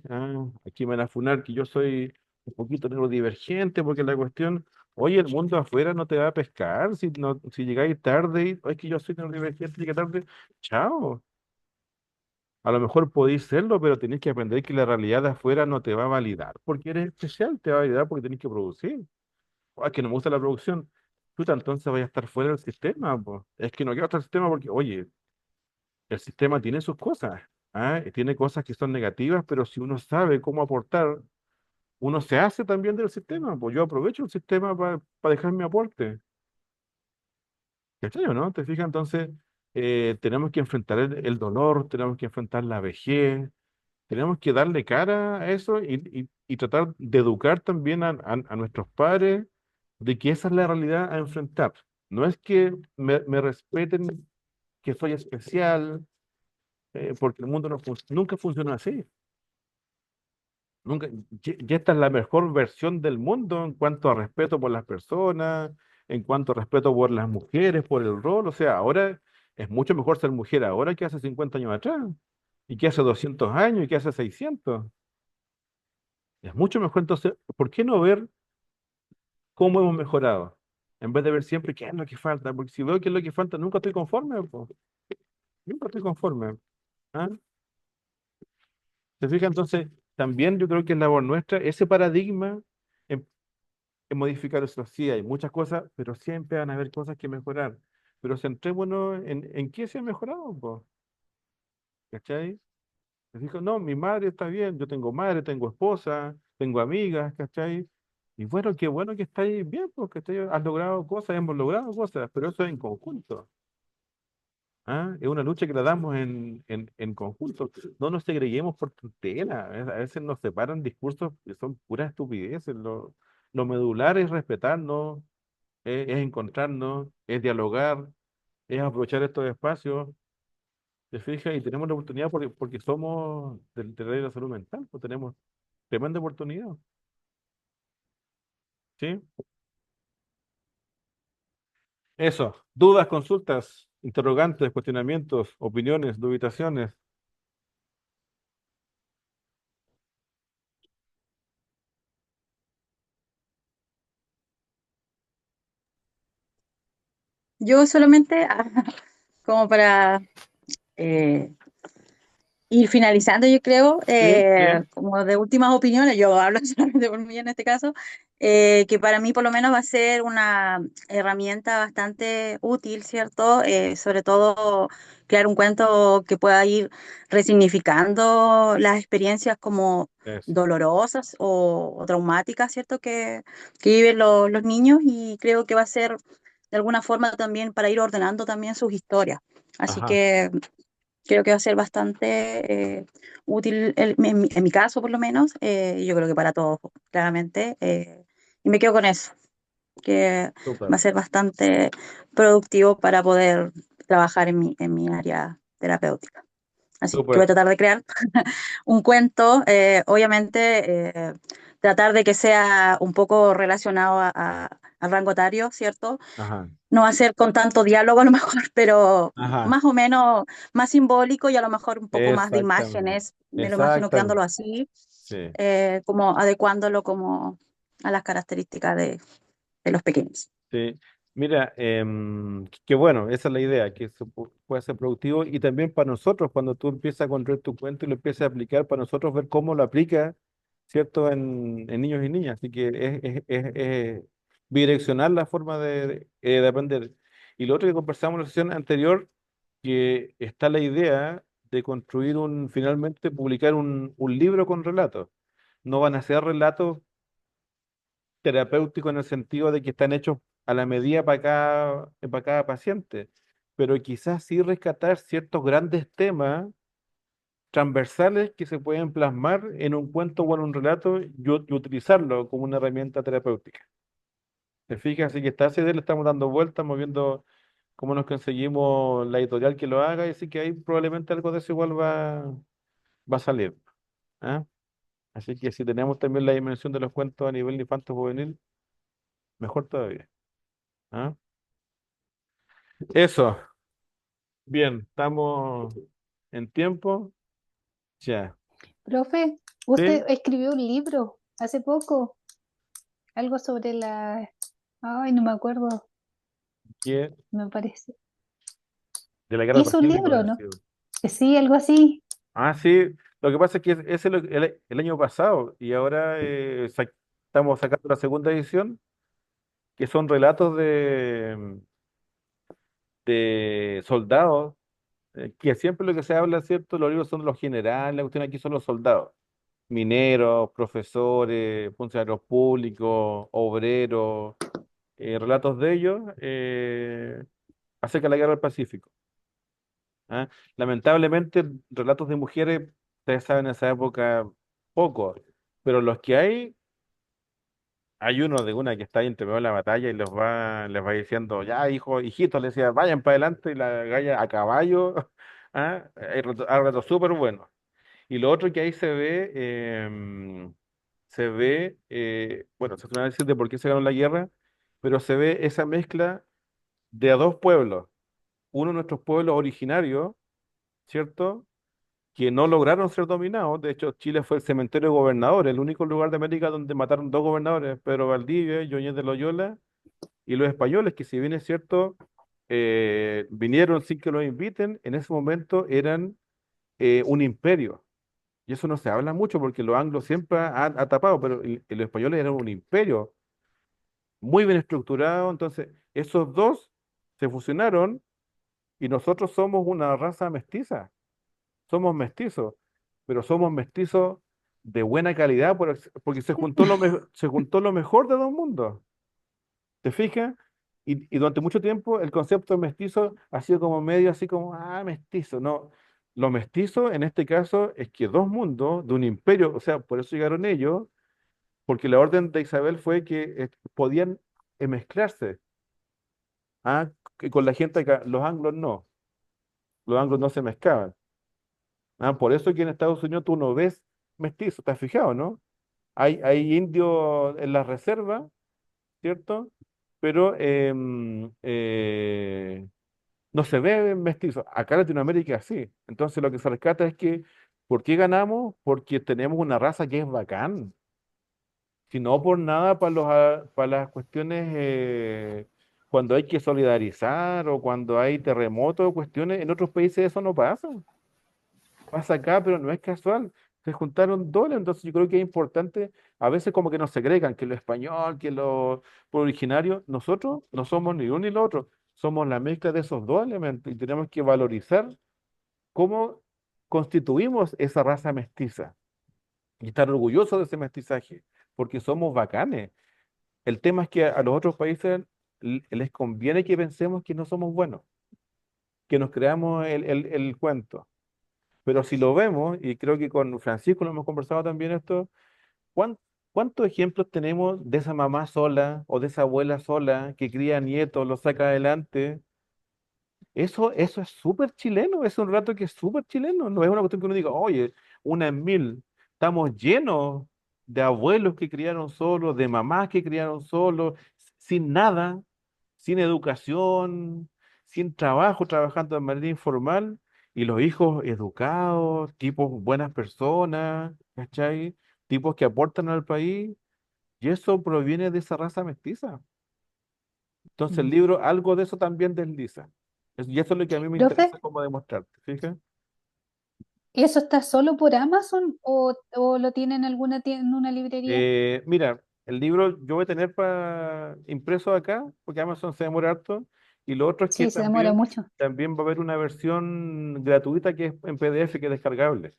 aquí me van a funar que yo soy un poquito neurodivergente, porque la cuestión, oye, el mundo afuera no te va a pescar si, no, si llegáis tarde y es que yo soy neurodivergente, llegué tarde, chao. A lo mejor podéis serlo, pero tenéis que aprender que la realidad de afuera no te va a validar porque eres especial, te va a validar porque tenés que producir. O es que no me gusta la producción. Puta, entonces vaya a estar fuera del sistema, po. Es que no quiero estar en el sistema porque, oye, el sistema tiene sus cosas, y tiene cosas que son negativas, pero si uno sabe cómo aportar, uno se hace también del sistema, pues yo aprovecho el sistema para dejar mi aporte. ¿Cachai o no? ¿Te fijas? Entonces, tenemos que enfrentar el dolor, tenemos que enfrentar la vejez, tenemos que darle cara a eso y tratar de educar también a nuestros padres de que esa es la realidad a enfrentar. No es que me respeten, que soy especial, porque el mundo nunca funcionó así. Nunca, ya esta es la mejor versión del mundo en cuanto a respeto por las personas, en cuanto a respeto por las mujeres, por el rol. O sea, ahora es mucho mejor ser mujer ahora que hace 50 años atrás, y que hace 200 años, y que hace 600. Es mucho mejor. Entonces, ¿por qué no ver cómo hemos mejorado? En vez de ver siempre qué es lo que falta, porque si veo qué es lo que falta, nunca estoy conforme, po. Nunca estoy conforme. ¿Ah? ¿Se fija? Entonces, también yo creo que es labor nuestra ese paradigma en, en modificar eso. Sí, hay muchas cosas, pero siempre van a haber cosas que mejorar. pero centrémonos en qué se ha mejorado, po, ¿cachai? Me dijo, no, mi madre está bien, yo tengo madre, tengo esposa, tengo amigas, ¿cachai? Y qué bueno que estáis bien, porque has logrado cosas, hemos logrado cosas, pero eso es en conjunto. ¿Ah? Es una lucha que la damos en conjunto. No nos segreguemos por tutela. A veces nos separan discursos que son puras estupideces. Lo medular es respetarnos, es encontrarnos, es dialogar, es aprovechar estos espacios. ¿Te fijas? Y tenemos la oportunidad porque somos del área de la salud mental, pues tenemos tremenda oportunidad. ¿Sí? Eso. Dudas, consultas, interrogantes, cuestionamientos, opiniones, dubitaciones. Yo solamente, como para eh, ir finalizando, yo creo, Sí, sí. como de últimas opiniones, yo hablo solamente por mí en este caso, que para mí por lo menos va a ser una herramienta bastante útil, ¿cierto? Sobre todo crear un cuento que pueda ir resignificando las experiencias como Eso. dolorosas o traumáticas, ¿cierto? Que viven los niños y creo que va a ser de alguna forma también para ir ordenando también sus historias. Así Ajá. que creo que va a ser bastante útil en mi caso, por lo menos. Yo creo que para todos, claramente. Y me quedo con eso, que va Súper. a ser bastante productivo para poder trabajar en mi área terapéutica. Así que voy a Súper. tratar de crear un cuento, obviamente, tratar de que sea un poco relacionado al rango etario, ¿cierto? Ajá. No va a ser con tanto diálogo a lo mejor, pero Ajá. más o menos más simbólico y a lo mejor un poco más de Exactamente. imágenes, me lo imagino creándolo Exactamente. así, Sí. como adecuándolo como a las características de los pequeños. Sí. Mira, qué bueno, esa es la idea, que eso pueda ser productivo y también para nosotros, cuando tú empiezas a construir tu cuento y lo empiezas a aplicar, para nosotros ver cómo lo aplica, ¿cierto?, en niños y niñas. Así que es bidireccional la forma de aprender. Y lo otro que conversamos en la sesión anterior, que está la idea de construir finalmente publicar un libro con relatos. No van a ser relatos terapéutico en el sentido de que están hechos a la medida para cada paciente, pero quizás sí rescatar ciertos grandes temas transversales que se pueden plasmar en un cuento o en un relato y utilizarlo como una herramienta terapéutica. ¿Te fijas? Así que está esa idea, le estamos dando vueltas, moviendo cómo nos conseguimos la editorial que lo haga, y así que ahí probablemente algo de eso igual va a salir. ¿Ah? Así que si tenemos también la dimensión de los cuentos a nivel infanto juvenil, mejor todavía. ¿Ah? Eso, bien, estamos en tiempo. Ya. Profe, ¿Sí? usted escribió un libro hace poco, algo sobre la... Ay, no me acuerdo, ¿Qué? me parece. De la guerra del Hizo un Pacífico libro, ha ¿no? sido. Sí, algo así. Ah, sí. Lo que pasa es que ese el año pasado y ahora estamos sacando la segunda edición, que son relatos de soldados, que siempre lo que se habla, ¿cierto? Los libros son los generales, la cuestión aquí son los soldados. Mineros, profesores, funcionarios públicos, obreros, relatos de ellos acerca de la guerra del Pacífico. ¿Ah? Lamentablemente, relatos de mujeres, ustedes saben, en esa época, poco, pero los que hay uno de una que está ahí entre medio de la batalla y les va diciendo, ya, hijo, hijitos, le decía, vayan para adelante, y la galla a caballo. ¿Ah? Hay relatos súper buenos. Y lo otro que ahí bueno, se hace un análisis de por qué se ganó la guerra, pero se ve esa mezcla de a dos pueblos. Uno de nuestros pueblos originarios, ¿cierto? Que no lograron ser dominados. De hecho, Chile fue el cementerio de gobernadores, el único lugar de América donde mataron dos gobernadores, Pedro Valdivia y Oñez de Loyola, y los españoles, que si bien es cierto, vinieron sin que los inviten, en ese momento eran un imperio. Y eso no se habla mucho porque los anglos siempre han tapado, pero los españoles eran un imperio muy bien estructurado. Entonces, esos dos se fusionaron y nosotros somos una raza mestiza, somos mestizos, pero somos mestizos de buena calidad porque se juntó lo mejor de dos mundos. ¿Te fijas? Y durante mucho tiempo el concepto de mestizo ha sido como medio así como, mestizo. No, lo mestizo en este caso es que dos mundos de un imperio, o sea, por eso llegaron ellos, porque la orden de Isabel fue que podían mezclarse, ah, que con la gente acá. Los anglos no se mezclaban. Por eso que en Estados Unidos tú no ves mestizo, ¿te has fijado, no? Hay indios en la reserva, ¿cierto? Pero no se ve mestizo. Acá en Latinoamérica sí. Entonces lo que se rescata es que, ¿por qué ganamos? Porque tenemos una raza que es bacán. Si no por nada para las cuestiones, cuando hay que solidarizar o cuando hay terremotos, cuestiones, en otros países eso no pasa. Pasa acá, pero no es casual. Se juntaron dobles, entonces yo creo que es importante, a veces como que nos segregan, que lo español, que lo por originario, nosotros no somos ni uno ni lo otro, somos la mezcla de esos dos elementos y tenemos que valorizar cómo constituimos esa raza mestiza y estar orgullosos de ese mestizaje, porque somos bacanes. El tema es que a los otros países les conviene que pensemos que no somos buenos, que nos creamos el cuento. Pero si lo vemos, y creo que con Francisco lo hemos conversado también esto, ¿cuán- ¿cuántos ejemplos tenemos de esa mamá sola o de esa abuela sola que cría nietos, los saca adelante? Eso es súper chileno, es un rato que es súper chileno, no es una cuestión que uno diga, oye, una en mil. Estamos llenos de abuelos que criaron solos, de mamás que criaron solos, sin nada, sin educación, sin trabajo, trabajando de manera informal, y los hijos educados, tipos buenas personas, ¿cachai? Tipos que aportan al país, y eso proviene de esa raza mestiza. Entonces el Mm. libro algo de eso también desliza. Y eso es lo que a mí me Profe, interesa como demostrarte, fíjate. ¿y eso está solo por Amazon o lo tiene en alguna tienda, en una librería? Mira, el libro yo voy a tener impreso acá, porque Amazon se demora harto, y lo otro es que Sí, se demora mucho. también va a haber una versión gratuita que es en PDF, que es descargable.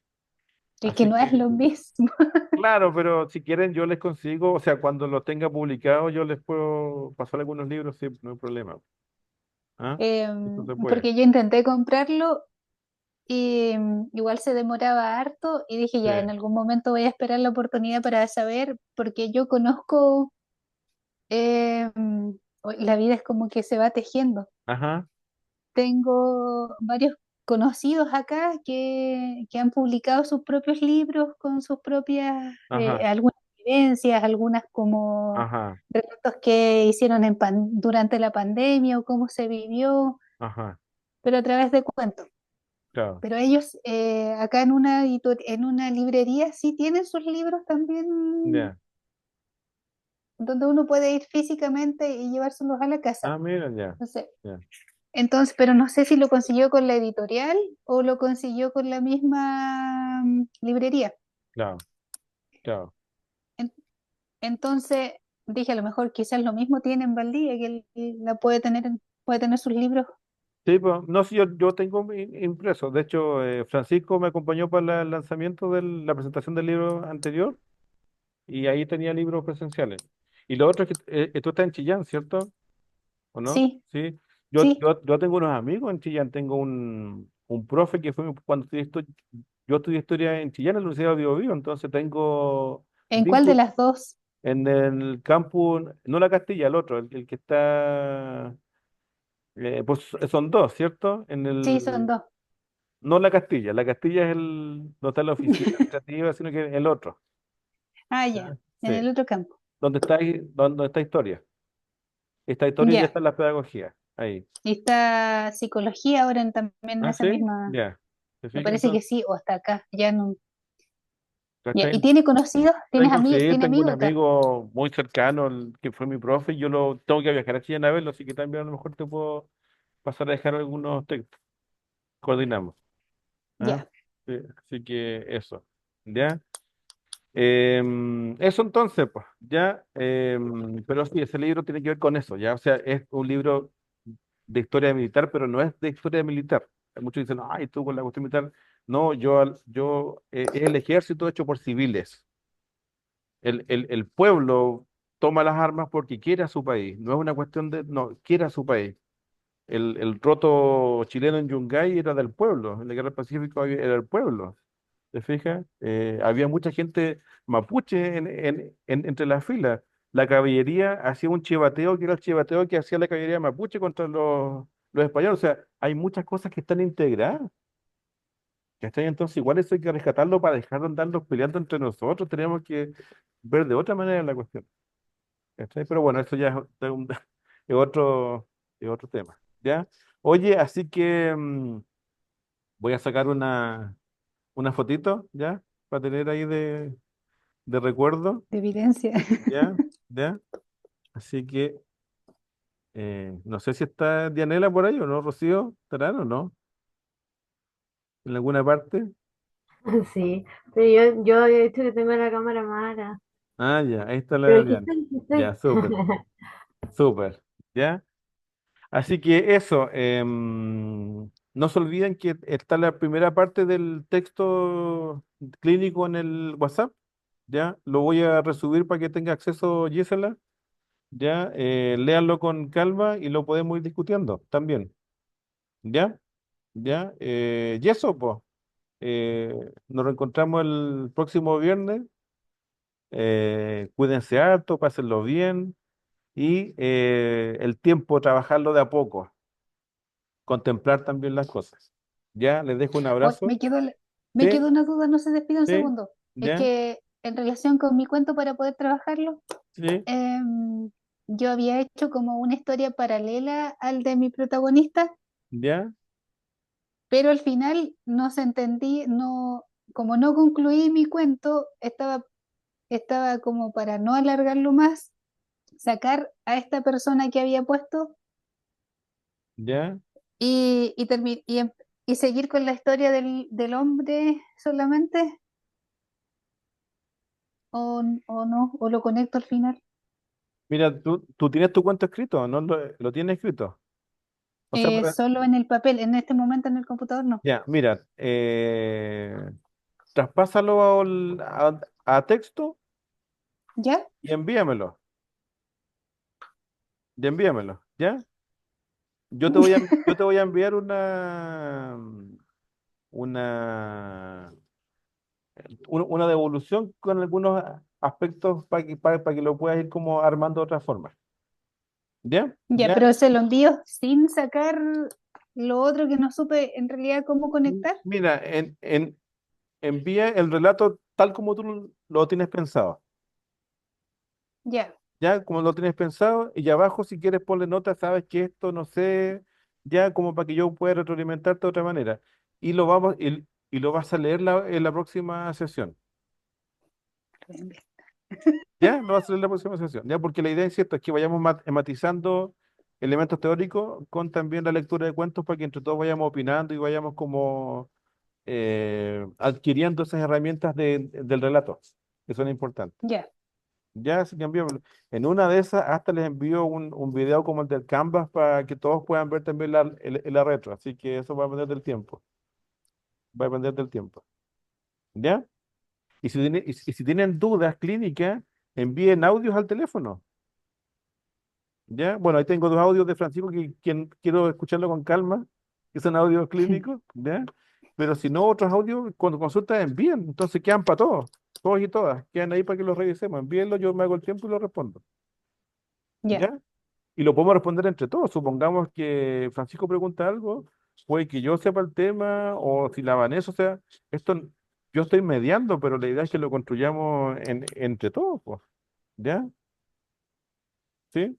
Es que Así no es que, lo mismo. claro, pero si quieren yo les consigo, o sea, cuando lo tenga publicado yo les puedo pasar algunos libros, sí, no hay problema. ¿Ah? Eso se puede. Porque yo intenté comprarlo y igual se demoraba harto y dije Sí. ya, en algún momento voy a esperar la oportunidad para saber, porque yo conozco, la vida es como que se va tejiendo. Ajá, Tengo varios conocidos acá que han publicado sus propios libros con sus propias, ajá, algunas vivencias, algunas como ajá, relatos que hicieron durante la pandemia o cómo se vivió, ajá, pero a través de cuentos. claro. Pero ellos acá en una librería sí tienen sus libros también, Ya. donde uno puede ir físicamente y llevárselos a la casa. Mira, ya. Entonces, Ya. pero no sé si lo consiguió con la editorial o lo consiguió con la misma librería. Claro, claro. En- entonces dije, a lo mejor quizás lo mismo tiene en Valdivia, que él la puede tener, puede tener sus libros. Sí, pues, no sé, yo tengo impreso. De hecho, Francisco me acompañó para el lanzamiento de la presentación del libro anterior y ahí tenía libros presenciales. Y lo otro es que tú estás en Chillán, ¿cierto? ¿O no? Sí, Sí. sí. Yo tengo unos amigos en Chillán. Tengo un profe que fue cuando yo estudié historia en Chillán, en la Universidad de Biobío. Entonces tengo ¿En cuál de vínculos las dos? en el campus, no la Castilla, el otro, el que está. Pues son dos, ¿cierto? Sí, son dos. No la Castilla es no está la oficina administrativa, sino que el otro. Ah, ¿Ya? ya, en Sí, el otro campo. donde está historia. Está historia y Ya. está la pedagogía, ahí. Y está psicología ahora también en Ah, esa sí, misma, ya. ¿Te me fijas? parece que Entonces, sí, o hasta acá, ya no. Ya. ¿Y ¿cachai? tiene conocidos? ¿Tienes Tengo, amigos? sí, ¿Tiene tengo un amigos acá? amigo muy cercano, que fue mi profe, y tengo que viajar a Chile a verlo, así que también a lo mejor te puedo pasar a dejar algunos textos. Coordinamos. ¿Ah? Ya. Sí, así que eso. ¿Ya? Eso entonces, pues, ya, pero sí, ese libro tiene que ver con eso, ya, o sea, es un libro de historia militar, pero no es de historia militar. Muchos dicen, ay, tú con la cuestión militar. No, es el ejército hecho por civiles. El pueblo toma las armas porque quiere a su país. No es una cuestión de, no, quiere a su país. El roto chileno en Yungay era del pueblo. En la Guerra del Pacífico era del pueblo. ¿Te fijas? Había mucha gente mapuche entre las filas. La caballería hacía un chivateo, que era el chivateo que hacía la caballería mapuche contra los españoles. O sea, hay muchas cosas que están integradas. ¿Cachai? Entonces, igual eso hay que rescatarlo para dejar de andarnos peleando entre nosotros. Tenemos que ver de otra manera la cuestión. ¿Cachai? Pero bueno, eso ya es otro, es otro tema. ¿Ya? Oye, así que voy a sacar una fotito, ¿ya? Para tener ahí de recuerdo, de evidencia. ¿ya? ¿Ya? Así que no sé si está Dianela por ahí o no, Rocío, ¿estarán o no? ¿En alguna parte? Sí, pero yo he dicho que tengo la cámara mala. Ah, ya, ahí está Pero la aquí Diana. estoy, aquí Ya, estoy. súper, súper, ¿ya? Así que eso, no se olviden que está la primera parte del texto clínico en el WhatsApp, ¿ya? Lo voy a resubir para que tenga acceso Gisela, ¿ya? Léanlo con calma y lo podemos ir discutiendo también, ¿ya? ¿Ya? Y eso, pues, nos reencontramos el próximo viernes, cuídense harto, pásenlo bien y el tiempo, trabajarlo de a poco, contemplar también las cosas. ¿Ya? Les dejo un Hoy abrazo. me Sí, quedó una duda, no se despide un sí, segundo. Es ya, que en relación con mi cuento para poder trabajarlo, sí, em, yo había hecho como una historia paralela al de mi protagonista, ya, pero al final no se entendí, no, como no concluí mi cuento, estaba como para no alargarlo más, sacar a esta persona que había puesto ya. y seguir con la historia del hombre solamente, o no, o lo conecto al final. Mira, tú tienes tu cuento escrito, ¿no? Lo tienes escrito. O sea, Solo en el papel, en este momento en el computador no. ya, mira, traspásalo a texto ¿Ya? y envíamelo. Y envíamelo, ¿ya? Yo te voy a enviar una, una devolución con algunos aspectos para que lo puedas ir como armando de otra forma. ¿Ya? Ya, ¿Ya? pero se lo envío sin sacar lo otro que no supe en realidad cómo conectar. Mira, envía el relato tal como tú lo tienes pensado. Ya, Ya, como lo tienes pensado, y abajo si quieres ponle nota, sabes que esto no sé, ya como para que yo pueda retroalimentarte de otra manera. Y lo vas a leer en la próxima sesión. Ya, lo vas a leer en la próxima sesión. Ya, porque la idea es cierto, es que vayamos matizando elementos teóricos con también la lectura de cuentos para que entre todos vayamos opinando y vayamos como adquiriendo esas herramientas del relato, que son importantes. ya, Ya se cambió. En una de esas hasta les envío un video como el del Canvas para que todos puedan ver también la retro. Así que eso va a depender del tiempo. Va a depender del tiempo. ¿Ya? Y si tienen dudas clínicas, envíen audios al teléfono. ¿Ya? Bueno, ahí tengo dos audios de Francisco que quiero escucharlo con calma, que son audios clínicos. ¿Ya? Pero si no, otros audios, cuando consultan, envíen. Entonces quedan para todos. Todos y todas. Quedan ahí para que los revisemos. Envíenlo, yo me hago el tiempo y lo respondo. ya. ¿Ya? Y lo podemos responder entre todos. Supongamos que Francisco pregunta algo, puede que yo sepa el tema, o si la Vanessa, o sea, esto yo estoy mediando, pero la idea es que lo construyamos entre todos, pues. ¿Ya? ¿Sí?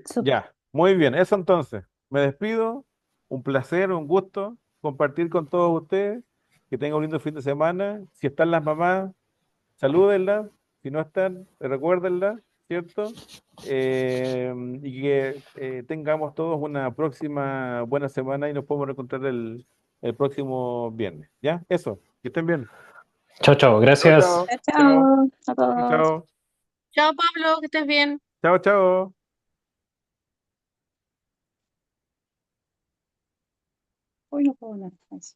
Súper. Ya. Muy bien, eso entonces. Me despido. Un placer, un gusto compartir con todos ustedes. Que tengan un lindo fin de semana. Si están las mamás, salúdenla, si no están, recuérdenla, ¿cierto? Y que tengamos todos una próxima buena semana y nos podemos encontrar el próximo viernes. ¿Ya? Eso, que estén bien. Chao, chao. Chao, Gracias. chao, chao, Chao a chao, todos. chao, Chao, Pablo, que estés bien. chao, chao. Hoy no puedo hablar. Eso.